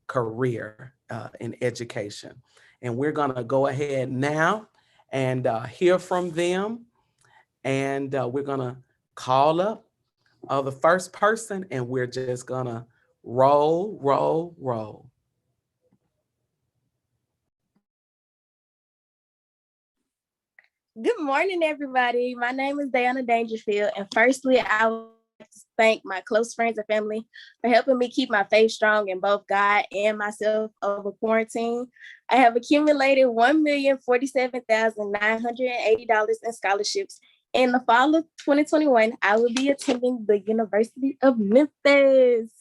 career in education. And we're going to go ahead now and hear from them. And we're gonna call up the first person and we're just gonna roll. Good morning, everybody. My name is Diana Dangerfield. And firstly, I would like to thank my close friends and family for helping me keep my faith strong in both God and myself over quarantine. I have accumulated $1,047,980 in scholarships. In the fall of 2021, I will be attending the University of Memphis.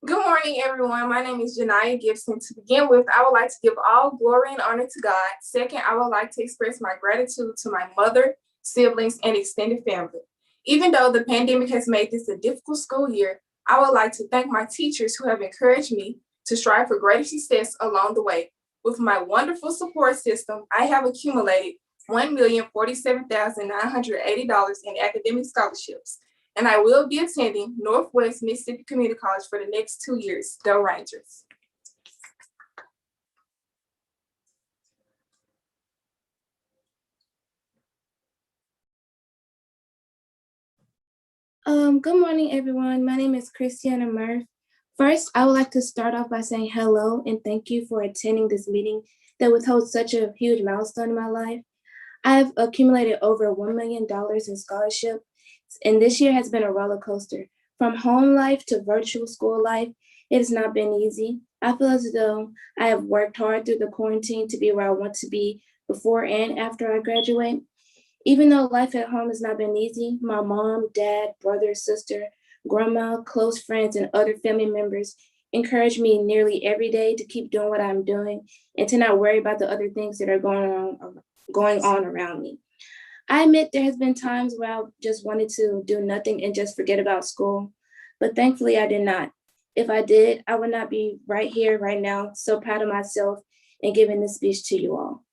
Good morning, everyone. My name is Janiyah Gibson. To begin with, I would like to give all glory and honor to God. Second, I would like to express my gratitude to my mother, siblings, and extended family. Even though the pandemic has made this a difficult school year, I would like to thank my teachers who have encouraged me to strive for greater success along the way. With my wonderful support system, I have accumulated $1,047,980 in academic scholarships, and I will be attending Northwest Mississippi Community College for the next 2 years. Go Rangers. Good morning, everyone. My name is Christiana Murph. First, I would like to start off by saying hello and thank you for attending this meeting that would hold such a huge milestone in my life. I've accumulated over $1 million in scholarships, and this year has been a roller coaster. From home life to virtual school life, it has not been easy. I feel as though I have worked hard through the quarantine to be where I want to be before and after I graduate. Even though life at home has not been easy, my mom, dad, brother, sister, grandma, close friends, and other family members encourage me nearly every day to keep doing what I'm doing and to not worry about the other things that are going on around me. I admit there has been times where I just wanted to do nothing and just forget about school, but thankfully I did not. If I did, I would not be right here right now, so proud of myself and giving this speech to you all.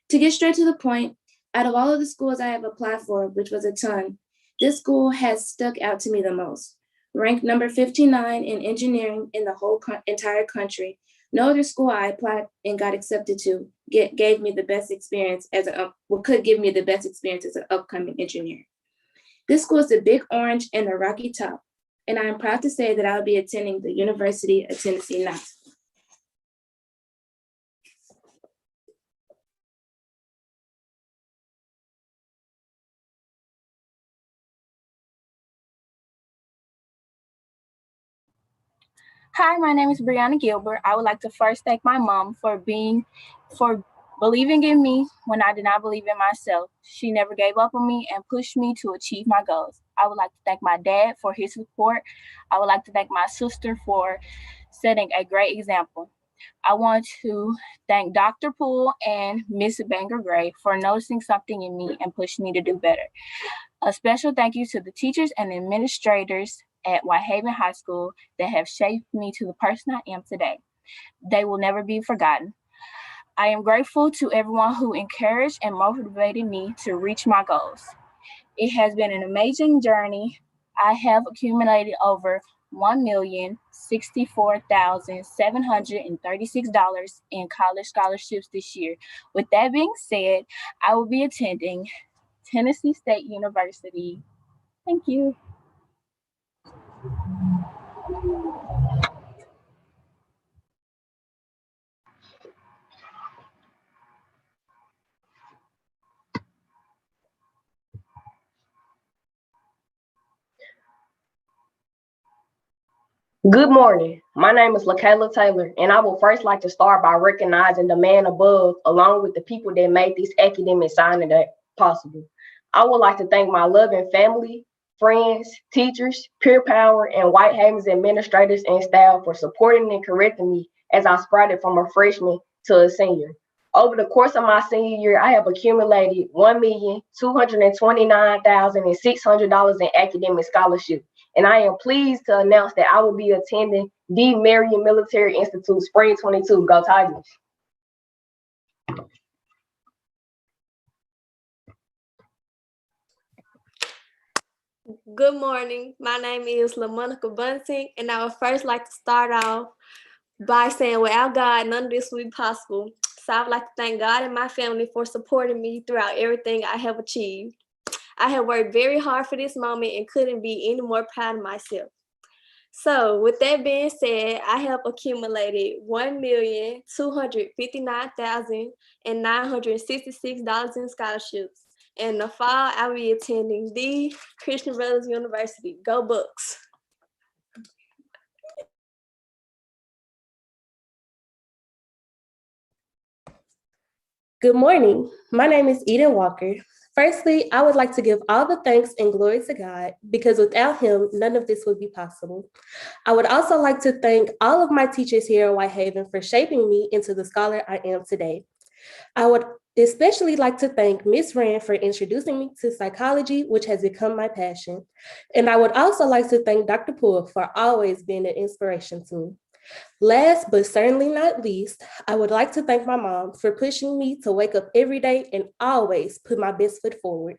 To get straight to the point, out of all of the schools I have applied for, which was a ton, this school has stuck out to me the most. Ranked number 59 in engineering in the whole entire country, no other school I applied and got accepted to gave me the best experience could give me the best experience as an upcoming engineer. This school is the Big Orange and the Rocky Top, and I am proud to say that I will be attending the University of Tennessee Knoxville. Hi, my name is Brianna Gilbert. I would like to first thank my mom for believing in me when I did not believe in myself. She never gave up on me and pushed me to achieve my goals. I would like to thank my dad for his support. I would like to thank my sister for setting a great example. I want to thank Dr. Poole and Miss Banger Gray for noticing something in me and pushing me to do better. A special thank you to the teachers and administrators at Whitehaven High School that have shaped me to the person I am today. They will never be forgotten. I am grateful to everyone who encouraged and motivated me to reach my goals. It has been an amazing journey. I have accumulated over $1,064,736 in college scholarships this year. With that being said, I will be attending Tennessee State University. Thank you. Good morning. My name is LaKayla Taylor, and I would first like to start by recognizing the man above, along with the people that made this academic signing day possible. I would like to thank my loving family, friends, teachers, peer power, and Whitehaven's administrators and staff for supporting and correcting me as I sprouted from a freshman to a senior. Over the course of my senior year, I have accumulated $1,229,600 in academic scholarships. And I am pleased to announce that I will be attending the Marion Military Institute Spring 22. Go Tigers. Good morning. My name is LaMonica Bunting, and I would first like to start off by saying without God, none of this would be possible. So I would like to thank God and my family for supporting me throughout everything I have achieved. I have worked very hard for this moment and couldn't be any more proud of myself. So with that being said, I have accumulated $1,259,966 in scholarships. In the fall, I will be attending the Christian Brothers University. Go Bucks! Good morning. My name is Eden Walker. Firstly, I would like to give all the thanks and glory to God because without Him, none of this would be possible. I would also like to thank all of my teachers here at Whitehaven for shaping me into the scholar I am today. I would especially like to thank Ms. Rand for introducing me to psychology, which has become my passion. And I would also like to thank Dr. Poole for always being an inspiration to me. Last but certainly not least, I would like to thank my mom for pushing me to wake up every day and always put my best foot forward.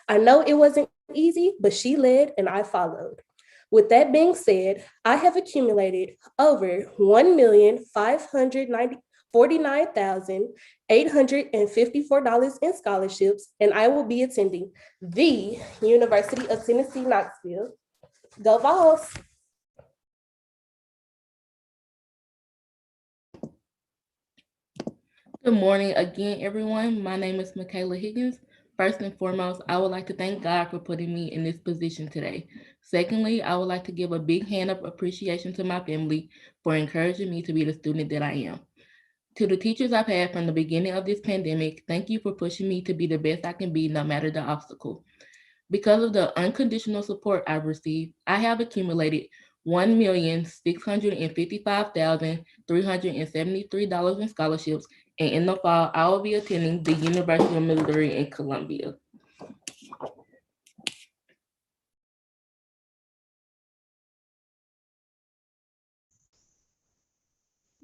I know it wasn't easy, but she led and I followed. With that being said, I have accumulated over $1,549,854 in scholarships, and I will be attending the University of Tennessee, Knoxville. Go Vols! Good morning again, everyone. My name is Michaela Higgins. First and foremost, I would like to thank God for putting me in this position today. Secondly, I would like to give a big hand of appreciation to my family for encouraging me to be the student that I am. To the teachers I've had from the beginning of this pandemic, thank you for pushing me to be the best I can be no matter the obstacle. Because of the unconditional support I've received, I have accumulated $1,655,373 in scholarships, and in the fall, I will be attending the University of Missouri in Columbia.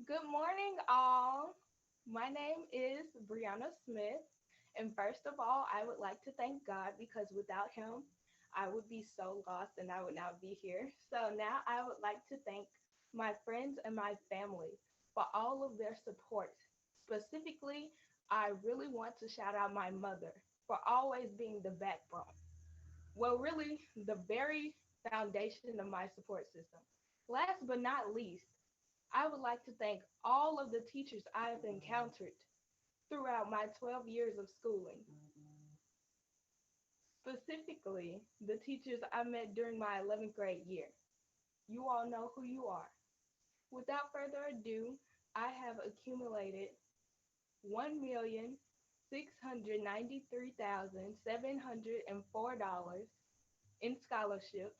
Good morning, all. My name is Brianna Smith, and first of all, I would like to thank God because without Him, I would be so lost and I would not be here. So now I would like to thank my friends and my family for all of their support. Specifically, I really want to shout out my mother for always being the backbone. Well, really, the very foundation of my support system. Last but not least, I would like to thank all of the teachers I have encountered throughout my 12 years of schooling. Specifically, the teachers I met during my 11th grade year. You all know who you are. Without further ado, I have accumulated $1,693,704 in scholarships,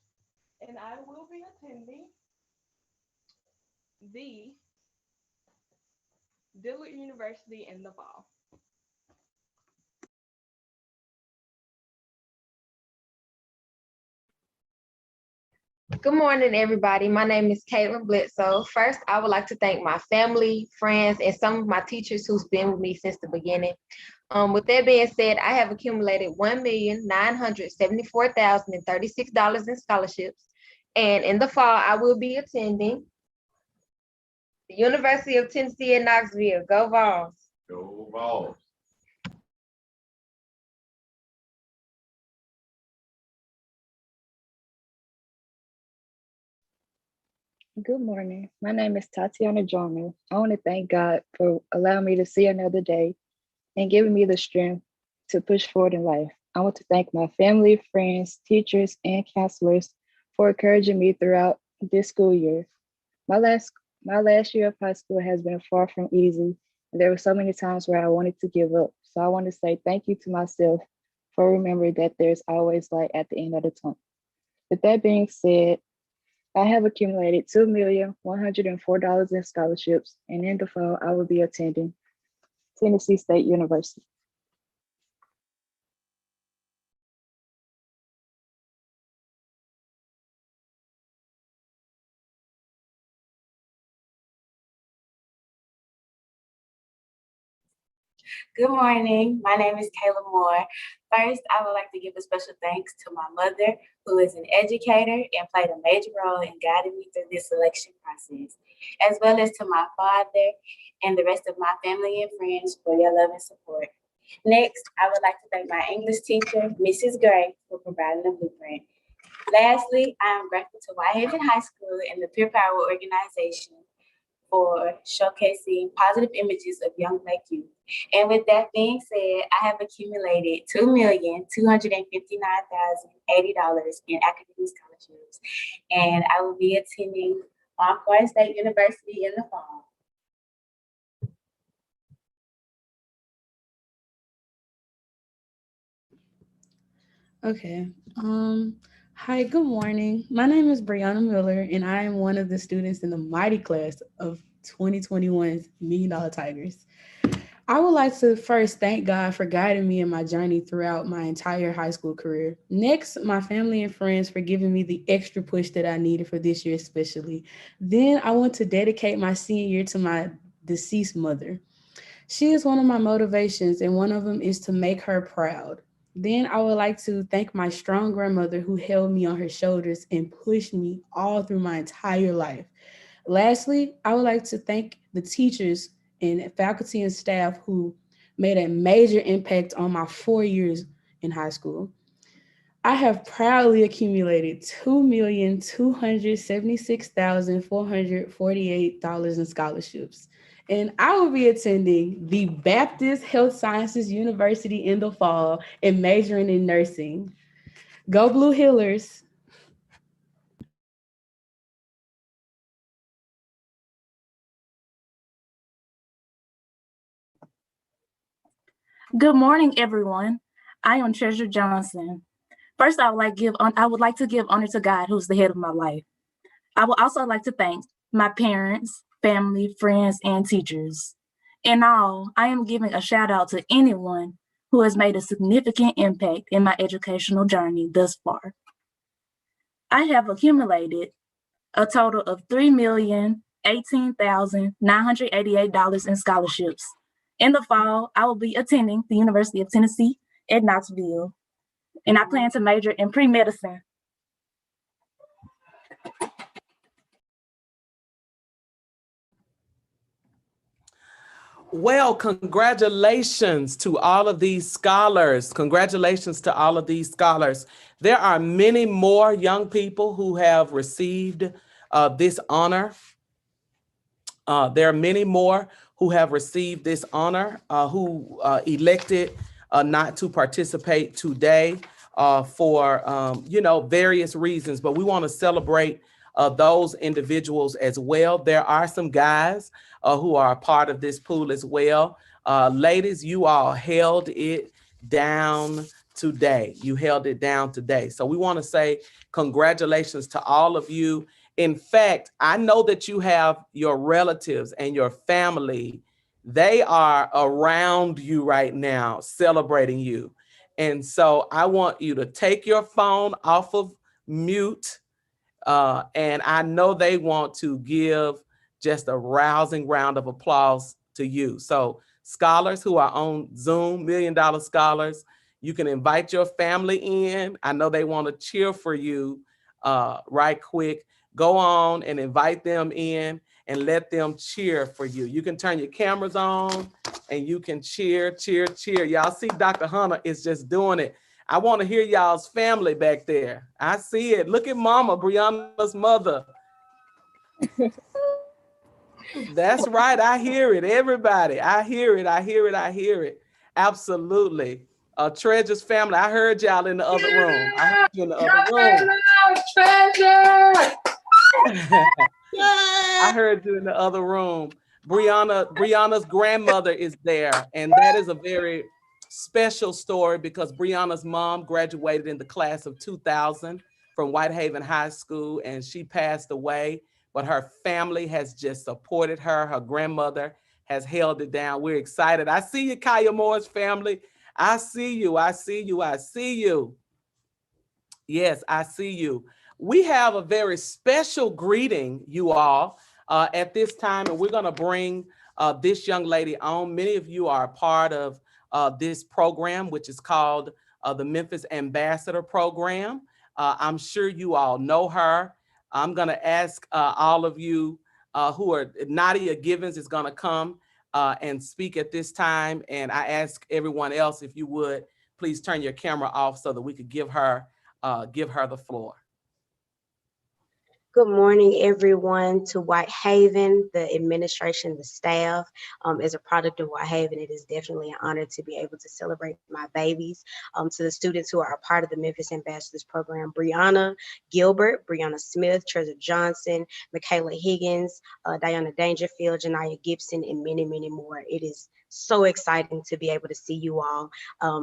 and I will be attending the Dillard University in the fall. Good morning, everybody. My name is Caitlin Bledsoe. First, I would like to thank my family, friends, and some of my teachers who's been with me since the beginning. With that being said, I have accumulated $1,974,036 in scholarships. And in the fall, I will be attending the University of Tennessee in Knoxville. Go Vols! Go Vols! Good morning. My name is Tatiana Joyner. I want to thank God for allowing me to see another day and giving me the strength to push forward in life. I want to thank my family, friends, teachers, and counselors for encouraging me throughout this school year. My last year of high school has been far from easy, and there were so many times where I wanted to give up. So I want to say thank you to myself for remembering that there's always light at the end of the tunnel. With that being said, I have accumulated $2,104 in scholarships, and in the fall, I will be attending Tennessee State University. Good morning. My name is Kayla Moore. First, I would like to give a special thanks to my mother, who is an educator and played a major role in guiding me through this selection process, as well as to my father and the rest of my family and friends for your love and support. Next, I would like to thank my English teacher, Mrs. Gray, for providing the blueprint. Lastly, I am grateful to Whitehaven High School and the Peer Power organization for showcasing positive images of young Black youth. And with that being said, I have accumulated $2,259,080 in academic scholarships, and I will be attending Encore State University in the fall. Okay. Hi, good morning. My name is Brianna Miller, and I am one of the students in the mighty class of 2021's Million Dollar Tigers. I would like to first thank God for guiding me in my journey throughout my entire high school career. Next, my family and friends for giving me the extra push that I needed for this year, especially. Then, I want to dedicate my senior year to my deceased mother. She is one of my motivations, and one of them is to make her proud. Then I would like to thank my strong grandmother who held me on her shoulders and pushed me all through my entire life. Lastly, I would like to thank the teachers and faculty and staff who made a major impact on my 4 years in high school. I have proudly accumulated $2,276,448 in scholarships. And I will be attending the Baptist Health Sciences University in the fall and majoring in nursing. Go Blue Healers. Good morning, everyone. I am Treasure Johnson. First, I would like to give honor to God, who's the head of my life. I would also like to thank my parents, family, friends, and teachers. In all, I am giving a shout out to anyone who has made a significant impact in my educational journey thus far. I have accumulated a total of $3,018,988 in scholarships. In the fall, I will be attending the University of Tennessee at Knoxville, and I plan to major in pre-medicine. Well, congratulations to all of these scholars. Congratulations to all of these scholars. There are many more young people who have received this honor. There are many more who have received this honor, who elected not to participate today for various reasons. But we want to celebrate those individuals as well. There are some guys who are a part of this pool as well. Ladies, you all held it down today. You held it down today. So we want to say congratulations to all of you. In fact, I know that you have your relatives and your family. They are around you right now celebrating you. And so I want you to take your phone off of mute. And I know they want to give just a rousing round of applause to you. So scholars who are on Zoom, $1 Million Scholars, you can invite your family in. I know they want to cheer for you right quick. Go on and invite them in and let them cheer for you. You can turn your cameras on and you can cheer, cheer, cheer. Y'all see Dr. Hunter is just doing it. I want to hear y'all's family back there. I see it. Look at Mama, Brianna's mother. That's right. I hear it. Everybody. I hear it. I hear it. I hear it. Absolutely. Treasure's family. I heard y'all in the other room. I heard you in the other room. Treasure! I heard you in the other room. Brianna's grandmother is there, and that is a very special story because Brianna's mom graduated in the class of 2000 from Whitehaven High School, and she passed away, but her family has just supported her. Her grandmother has held it down. We're excited. I see you, Kaya Moore's family. I see you. I see you. I see you. Yes, I see you. We have a very special greeting, you all, at this time, and we're going to bring this young lady on. Many of you are a part of this program, which is called the Memphis Ambassador Program. I'm sure you all know her. I'm going to ask all of you who are, Nadia Givens is going to come and speak at this time. And I ask everyone else, if you would, please turn your camera off so that we could give her the floor. Good morning, everyone, to Whitehaven, the administration, the staff. As a product of Whitehaven, it is definitely an honor to be able to celebrate my babies. To the students who are a part of the Memphis Ambassadors Program, Brianna Gilbert, Brianna Smith, Treasure Johnson, Michaela Higgins, Diana Dangerfield, Janiyah Gibson, and many, many more. It is so exciting to be able to see you all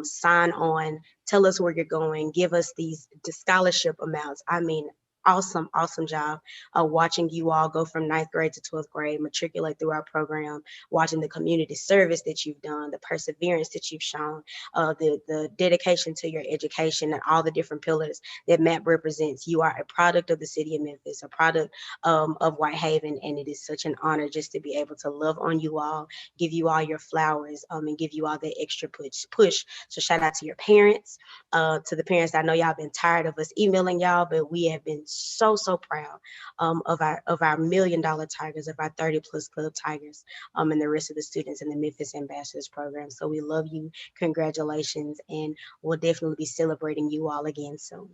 sign on, tell us where you're going, give us these scholarship amounts. I mean, awesome job watching you all go from 9th grade to 12th grade, matriculate through our program, watching the community service that you've done, the perseverance that you've shown, the dedication to your education, and all the different pillars that MAP represents. You are a product of the city of Memphis, a product of Whitehaven, and it is such an honor just to be able to love on you all, give you all your flowers, and give you all that extra push. So shout out to your parents, to the parents. I know y'all been tired of us emailing y'all, but we have been so proud of our $1 million Tigers, of our 30+ Club Tigers, and the rest of the students in the Memphis Ambassadors program. So we love you. Congratulations, and we'll definitely be celebrating you all again soon.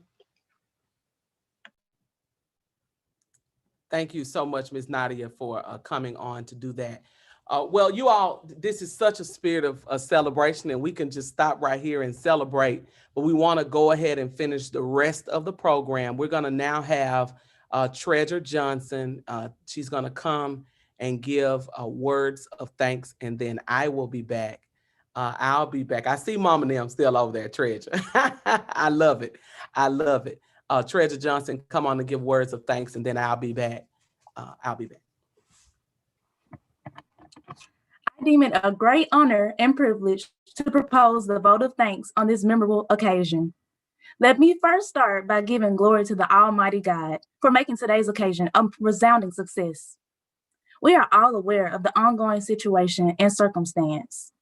Thank you so much, Ms. Nadia, for coming on to do that. Well, you all, this is such a spirit of a celebration, and we can just stop right here and celebrate, but we want to go ahead and finish the rest of the program. We're going to now have Treasure Johnson. She's going to come and give words of thanks, and then I will be back. I'll be back. I see Mama and them still over there, Treasure. I love it. I love it. Treasure Johnson, come on and give words of thanks, and then I'll be back. I'll be back. I deem it a great honor and privilege to propose the vote of thanks on this memorable occasion. Let me first start by giving glory to the Almighty God for making today's occasion a resounding success. We are all aware of the ongoing situation and circumstance.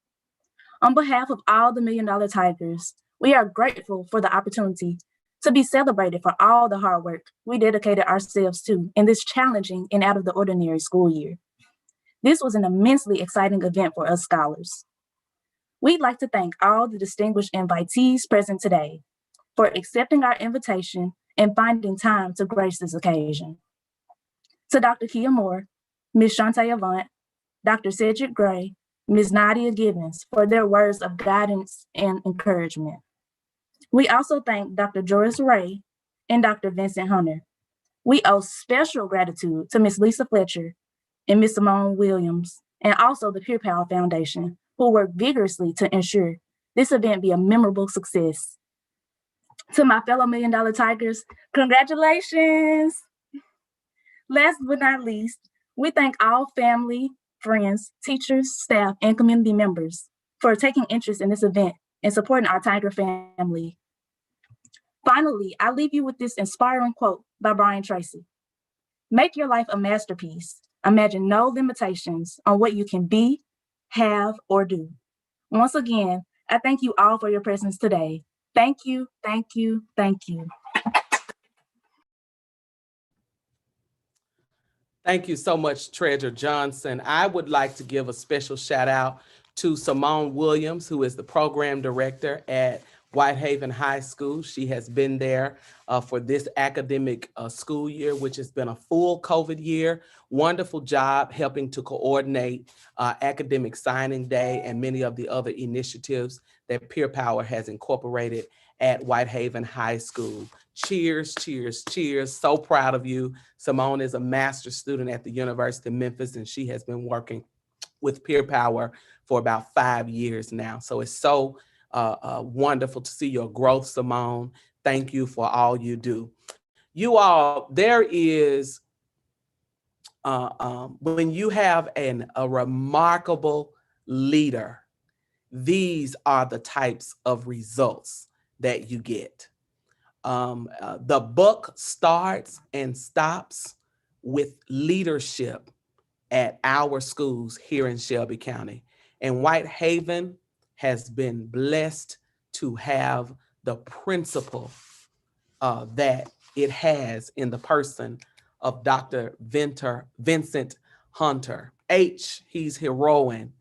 On behalf of all the $1 Million Tigers, we are grateful for the opportunity to be celebrated for all the hard work we dedicated ourselves to in this challenging and out of the ordinary school year. This was an immensely exciting event for us scholars. We'd like to thank all the distinguished invitees present today for accepting our invitation and finding time to grace this occasion. To Dr. Kia Moore, Ms. Shantae Avant, Dr. Cedric Gray, Ms. Nadia Gibbons for their words of guidance and encouragement. We also thank Dr. Joyce Ray and Dr. Vincent Hunter. We owe special gratitude to Ms. Lisa Fletcher and Ms. Simone Williams, and also the Pure Power Foundation, who worked vigorously to ensure this event be a memorable success. To my fellow $1 Million Tigers, congratulations. Last but not least, we thank all family, friends, teachers, staff, and community members for taking interest in this event and supporting our Tiger family. Finally, I leave you with this inspiring quote by Brian Tracy. Make your life a masterpiece. Imagine no limitations on what you can be, have, or do. Once again, I thank you all for your presence today. Thank you, thank you, thank you. Thank you so much, Treasure Johnson. I would like to give a special shout out to Simone Williams, who is the program director at Whitehaven High School. She has been there for this academic school year, which has been a full COVID year. Wonderful job helping to coordinate Academic Signing Day and many of the other initiatives that Pure Power has incorporated at Whitehaven High School. Cheers, cheers, cheers. So proud of you. Simone is a master's student at the University of Memphis, and she has been working with Pure Power for about 5 years now. So it's so wonderful to see your growth, Simone. Thank you for all you do. You all, there is, when you have a remarkable leader, these are the types of results that you get. The buck starts and stops with leadership at our schools here in Shelby County. And Whitehaven has been blessed to have the principal that it has in the person of Dr. Vincent Hunter. H, he's heroine.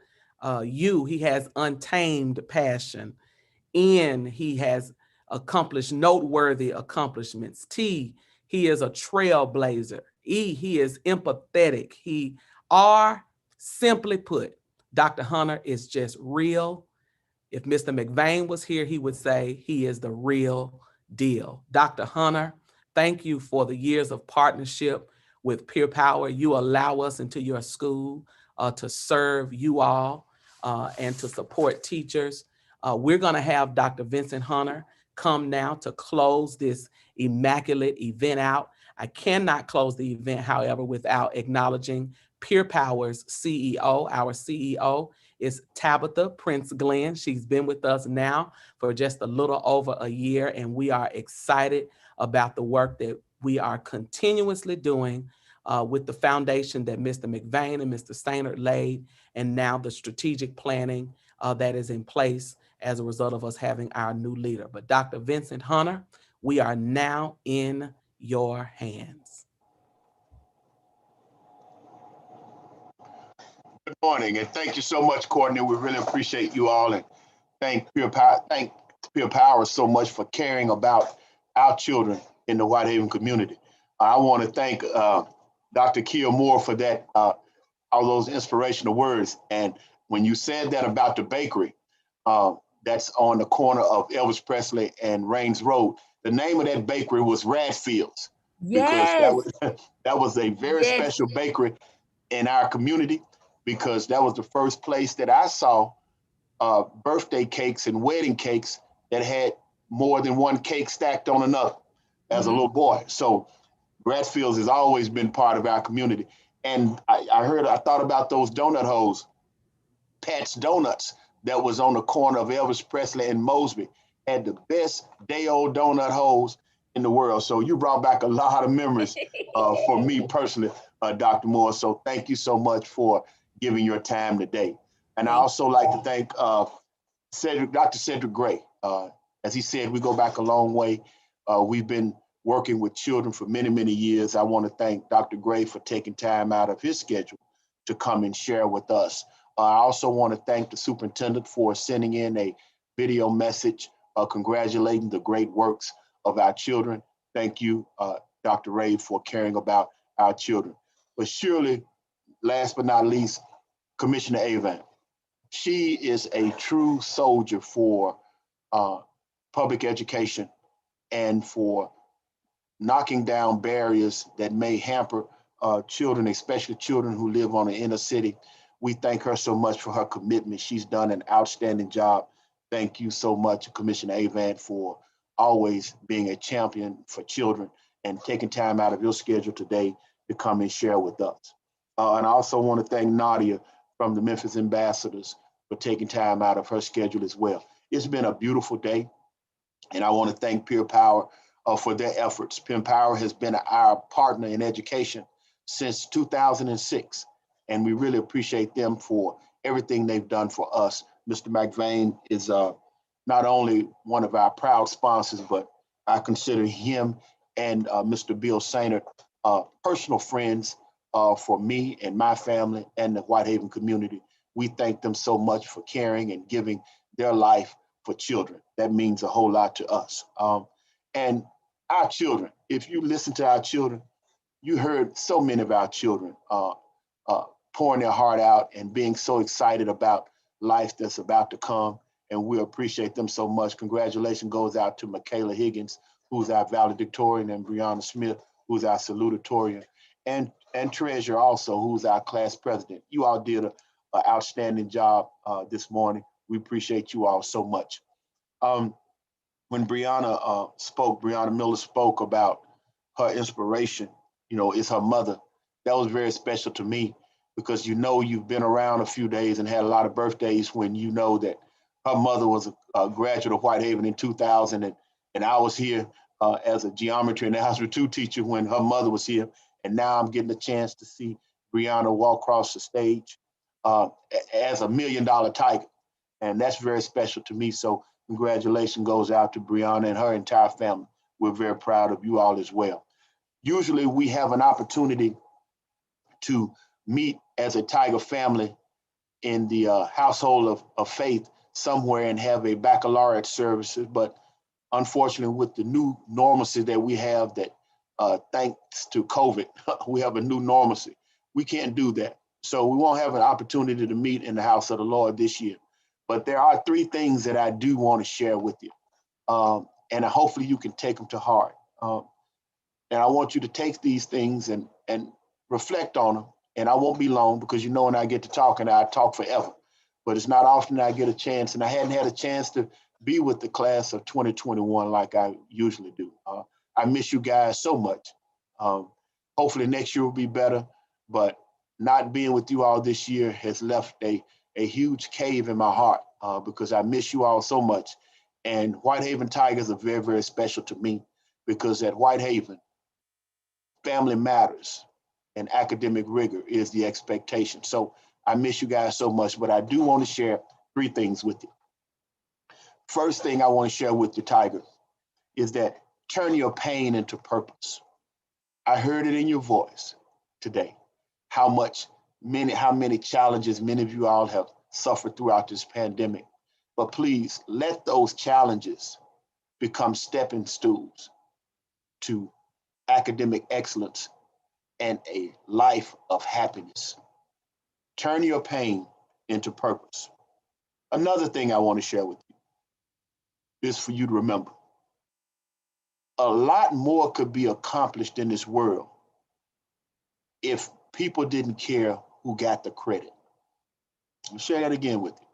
U, he has untamed passion. N, he has accomplished noteworthy accomplishments. T, he is a trailblazer. E, he is empathetic. R, simply put, Dr. Hunter is just real. If Mr. McVeigh was here, he would say he is the real deal. Dr. Hunter, thank you for the years of partnership with Pure Power. You allow us into your school to serve you all. and to support teachers. We're going to have Dr. Vincent Hunter come now to close this immaculate event out. I cannot close the event, however, without acknowledging Peer Power's CEO. Our CEO is Tabitha Prince Glenn. She's been with us now for just a little over a year, and we are excited about the work that we are continuously doing with the foundation that Mr. McVeigh and Mr. Stainert laid, and now the strategic planning that is in place as a result of us having our new leader. But Dr. Vincent Hunter, we are now in your hands. Good morning, and thank you so much, Courtney. We really appreciate you all, and thank Peer Power so much for caring about our children in the Whitehaven community. I want to thank Dr. Kia Moore for that, all those inspirational words. And when you said that about the bakery, that's on the corner of Elvis Presley and Rains Road, the name of that bakery was Radfield's. Yes. Because that was a very special bakery in our community, because that was the first place that I saw birthday cakes and wedding cakes that had more than one cake stacked on another as a little boy. So Radfield's has always been part of our community. And I thought about those donut holes, Pat's Donuts, that was on the corner of Elvis Presley and Mosby, had the best day-old donut holes in the world. So you brought back a lot of memories for me personally, Dr. Moore. So thank you so much for giving your time today. And I also like to thank Dr. Cedric Gray. As he said, we go back a long way. We've been working with children for many, many years. I want to thank Dr. Gray for taking time out of his schedule to come and share with us. I also want to thank the superintendent for sending in a video message congratulating the great works of our children. Thank you, Dr. Ray, for caring about our children. But surely, last but not least, Commissioner Avon. She is a true soldier for public education and for knocking down barriers that may hamper children, especially children who live on the inner city. We thank her so much for her commitment. She's done an outstanding job. Thank you so much, Commissioner Avon, for always being a champion for children and taking time out of your schedule today to come and share with us. And I also want to thank Nadia from the Memphis Ambassadors for taking time out of her schedule as well. It's been a beautiful day, and I want to thank Peer Power for their efforts. Peer Power has been our partner in education since 2006, and we really appreciate them for everything they've done for us. Mr. McVeigh is not only one of our proud sponsors, but I consider him and Mr. Bill Sainert personal friends for me and my family and the Whitehaven community. We thank them so much for caring and giving their life for children. That means a whole lot to us. And our children, if you listen to our children, you heard so many of our children pouring their heart out and being so excited about life that's about to come. And we appreciate them so much. Congratulations goes out to Michaela Higgins, who's our valedictorian, and Brianna Smith, who's our salutatorian, and Treasure also, who's our class president. You all did an outstanding job this morning. We appreciate you all so much. When Brianna Miller spoke about her inspiration, is her mother. That was very special to me because you've been around a few days and had a lot of birthdays when you know that her mother was a graduate of Whitehaven in 2000, and I was here as a geometry and algebra 2 teacher when her mother was here. And now I'm getting a chance to see Brianna walk across the stage as a $1 Million Tiger. And that's very special to me. So congratulations goes out to Brianna and her entire family. We're very proud of you all as well. Usually we have an opportunity to meet as a Tiger family in the household of faith somewhere and have a baccalaureate services. But unfortunately, with the new normalcy that we have that thanks to COVID, we have a new normalcy. We can't do that. So we won't have an opportunity to meet in the house of the Lord this year. But there are 3 things that I do want to share with you. And hopefully you can take them to heart. And I want you to take these things and reflect on them. And I won't be long because when I get to talking, I talk forever. but it's not often I get a chance, and I hadn't had a chance to be with the class of 2021 like I usually do. I miss you guys so much. Hopefully next year will be better, but not being with you all this year has left a huge cave in my heart because I miss you all so much. And Whitehaven Tigers are very, very special to me because at Whitehaven, family matters and academic rigor is the expectation. So I miss you guys so much, but I do want to share 3 things with you. First thing I want to share with you, Tiger, is that turn your pain into purpose. I heard it in your voice today, how many challenges many of you all have suffered throughout this pandemic. But please let those challenges become stepping stools to academic excellence and a life of happiness. Turn your pain into purpose. Another thing I want to share with you is for you to remember. A lot more could be accomplished in this world if people didn't care who got the credit. I'll share that again with you.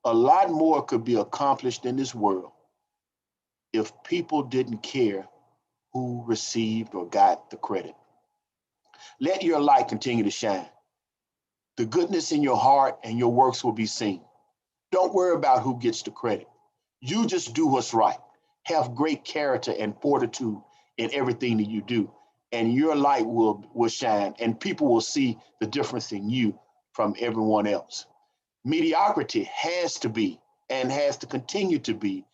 A lot more could be accomplished in this world if people didn't care who received or got the credit. Let your light continue to shine. The goodness in your heart and your works will be seen. Don't worry about who gets the credit. You just do what's right. Have great character and fortitude in everything that you do, and your light will shine, and people will see the difference in you from everyone else. Mediocrity has to be and has to continue to be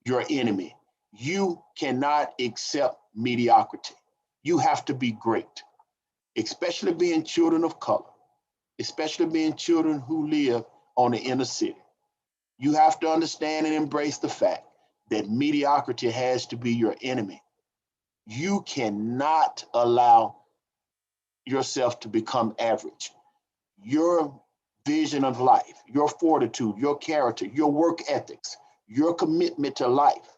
your enemy. You cannot accept mediocrity. You have to be great, especially being children of color, especially being children who live on the inner city. You have to understand and embrace the fact that mediocrity has to be your enemy. You cannot allow yourself to become average. Your vision of life, your fortitude, your character, your work ethics, your commitment to life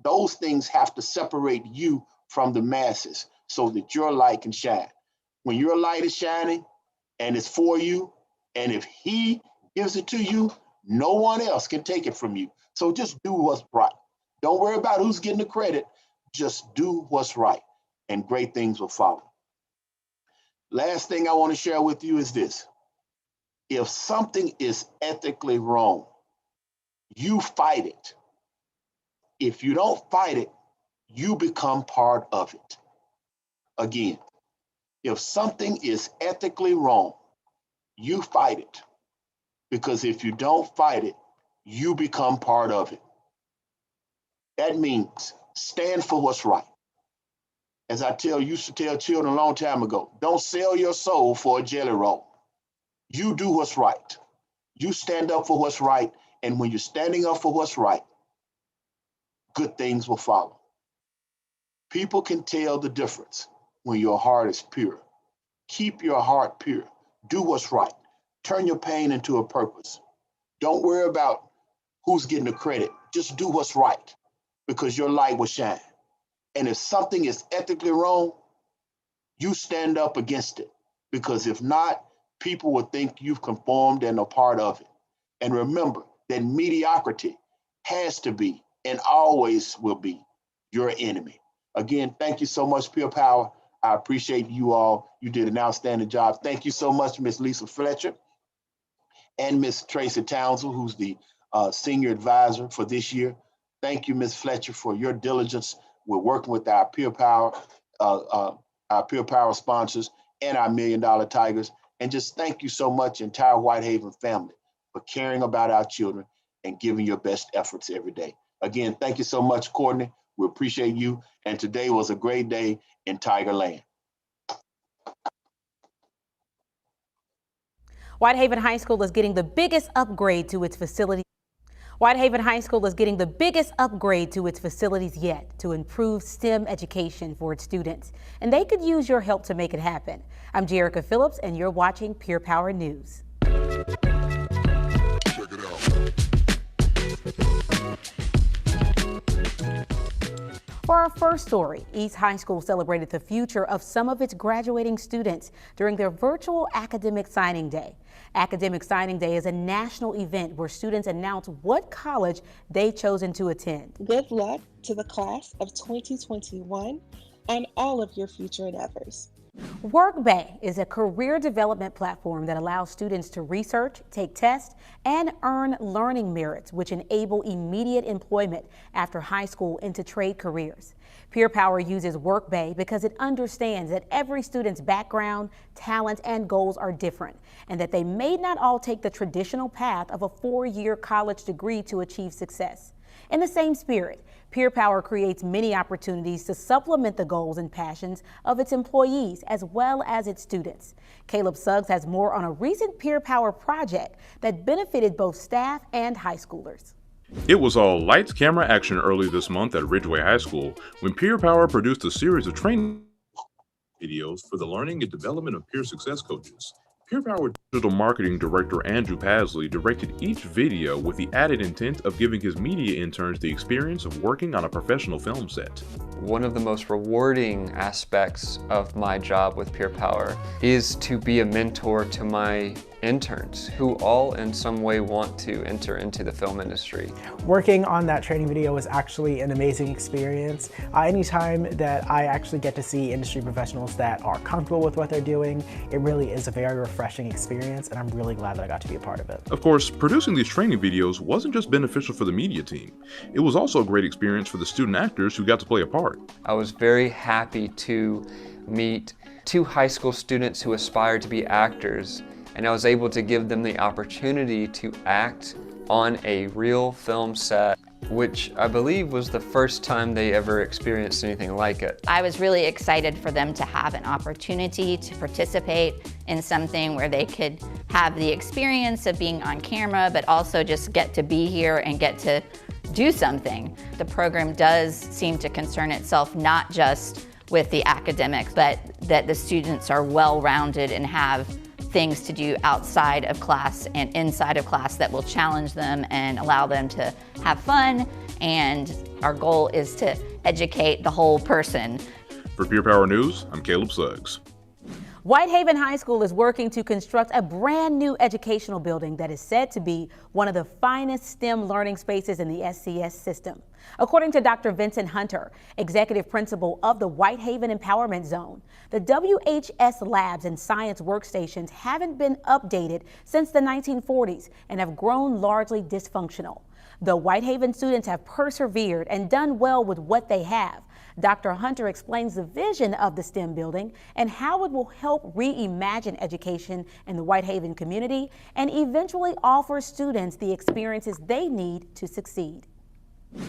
those things have to separate you from the masses so that your light can shine. When your light is shining and it's for you, and if he gives it to you, no one else can take it from you. So just do what's right. Don't worry about who's getting the credit. Just do what's right, and great things will follow. Last thing I want to share with you is this. If something is ethically wrong, you fight it. If you don't fight it, you become part of it. Again, if something is ethically wrong, you fight it. Because if you don't fight it, you become part of it. That means stand for what's right. As I used to tell children a long time ago, don't sell your soul for a jelly roll. You do what's right. You stand up for what's right. And when you're standing up for what's right, good things will follow. People can tell the difference when your heart is pure. Keep your heart pure. Do what's right. Turn your pain into a purpose. Don't worry about who's getting the credit. Just do what's right, because your light will shine. And if something is ethically wrong, you stand up against it, because if not, people will think you've conformed and are part of it. And remember that mediocrity has to be and always will be your enemy. Again, thank you so much, Peer Power. I appreciate you all. You did an outstanding job. Thank you so much, Miss Lisa Fletcher and Miss Tracy Townsend, who's the senior advisor for this year. Thank you, Ms. Fletcher, for your diligence. We're working with our Peer Power sponsors and our $1 Million Tigers. And just thank you so much, entire Whitehaven family, for caring about our children and giving your best efforts every day. Again, thank you so much, Courtney. We appreciate you. And today was a great day in Tiger Land. Whitehaven High School is getting the biggest upgrade to its facility. Whitehaven High School is getting the biggest upgrade to its facilities yet to improve STEM education for its students. And they could use your help to make it happen. I'm Jerica Phillips, and you're watching Peer Power News. For our first story, East High School celebrated the future of some of its graduating students during their virtual Academic Signing Day. Academic Signing Day is a national event where students announce what college they've chosen to attend. Good luck to the class of 2021 and all of your future endeavors. WorkBay is a career development platform that allows students to research, take tests, and earn learning merits, which enable immediate employment after high school into trade careers. Peer Power uses WorkBay because it understands that every student's background, talent, and goals are different, and that they may not all take the traditional path of a 4-year college degree to achieve success. In the same spirit, Peer Power creates many opportunities to supplement the goals and passions of its employees as well as its students. Caleb Suggs has more on a recent Peer Power project that benefited both staff and high schoolers. It was all lights, camera, action early this month at Ridgeway High School when Peer Power produced a series of training videos for the learning and development of peer success coaches. Peer Power Digital Marketing Director Andrew Pasley directed each video with the added intent of giving his media interns the experience of working on a professional film set. One of the most rewarding aspects of my job with Peer Power is to be a mentor to my interns who all in some way want to enter into the film industry. Working on that training video was actually an amazing experience. Anytime that I actually get to see industry professionals that are comfortable with what they're doing, it really is a very refreshing experience, and I'm really glad that I got to be a part of it. Of course, producing these training videos wasn't just beneficial for the media team. It was also a great experience for the student actors who got to play a part. I was very happy to meet 2 high school students who aspired to be actors, and I was able to give them the opportunity to act on a real film set, which I believe was the first time they ever experienced anything like it. I was really excited for them to have an opportunity to participate in something where they could have the experience of being on camera, but also just get to be here and get to do something. The program does seem to concern itself not just with the academics, but that the students are well-rounded and have things to do outside of class and inside of class that will challenge them and allow them to have fun. And our goal is to educate the whole person. For Peer Power News, I'm Caleb Suggs. Whitehaven High School is working to construct a brand new educational building that is said to be one of the finest STEM learning spaces in the SCS system. According to Dr. Vincent Hunter, executive principal of the Whitehaven Empowerment Zone, the WHS labs and science workstations haven't been updated since the 1940s and have grown largely dysfunctional. The Whitehaven students have persevered and done well with what they have. Dr. Hunter explains the vision of the STEM building and how it will help reimagine education in the Whitehaven community and eventually offer students the experiences they need to succeed.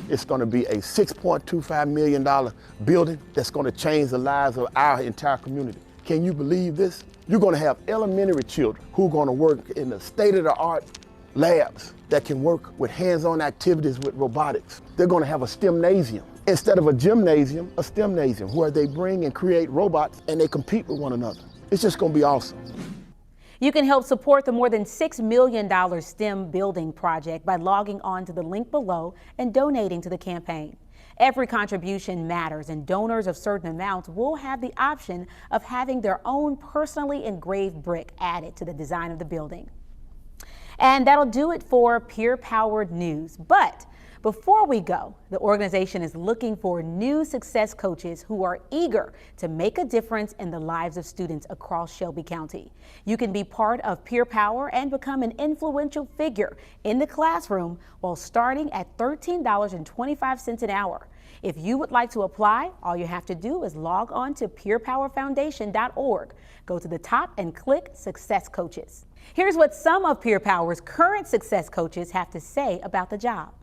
It's going to be a $6.25 million building that's going to change the lives of our entire community. Can you believe this? You're going to have elementary children who are going to work in the state-of-the-art labs that can work with hands-on activities with robotics. They're going to have a STEMnasium. Instead of a gymnasium, a STEMnasium, where they bring and create robots and they compete with one another. It's just going to be awesome. You can help support the more than $6 million STEM building project by logging on to the link below and donating to the campaign. Every contribution matters, and donors of certain amounts will have the option of having their own personally engraved brick added to the design of the building. And that'll do it for Peer Powered News. But before we go, the organization is looking for new success coaches who are eager to make a difference in the lives of students across Shelby County. You can be part of Peer Power and become an influential figure in the classroom while starting at $13.25 an hour. If you would like to apply, all you have to do is log on to peerpowerfoundation.org. Go to the top and click Success Coaches. Here's what some of Peer Power's current success coaches have to say about the job.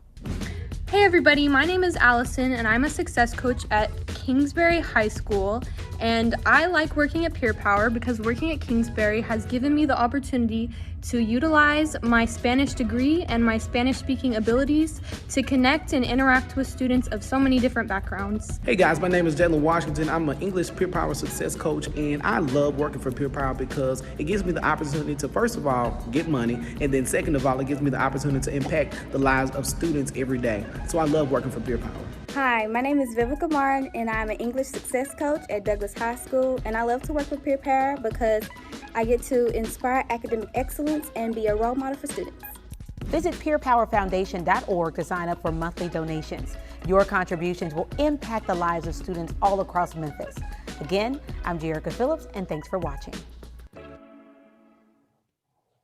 Hey everybody, my name is Allison and I'm a success coach at Kingsbury High School, and I like working at Peer Power because working at Kingsbury has given me the opportunity to utilize my Spanish degree and my Spanish speaking abilities to connect and interact with students of so many different backgrounds. Hey guys, my name is Jalen Washington. I'm an English Peer Power success coach, and I love working for Peer Power because it gives me the opportunity to, first of all, get money, and then second of all, it gives me the opportunity to impact the lives of students every day. So I love working for Peer Power. Hi, my name is Vivica Martin, and I'm an English success coach at Douglas High School, and I love to work with Peer Power because I get to inspire academic excellence and be a role model for students. Visit peerpowerfoundation.org to sign up for monthly donations. Your contributions will impact the lives of students all across Memphis. Again, I'm Jerica Phillips, and thanks for watching.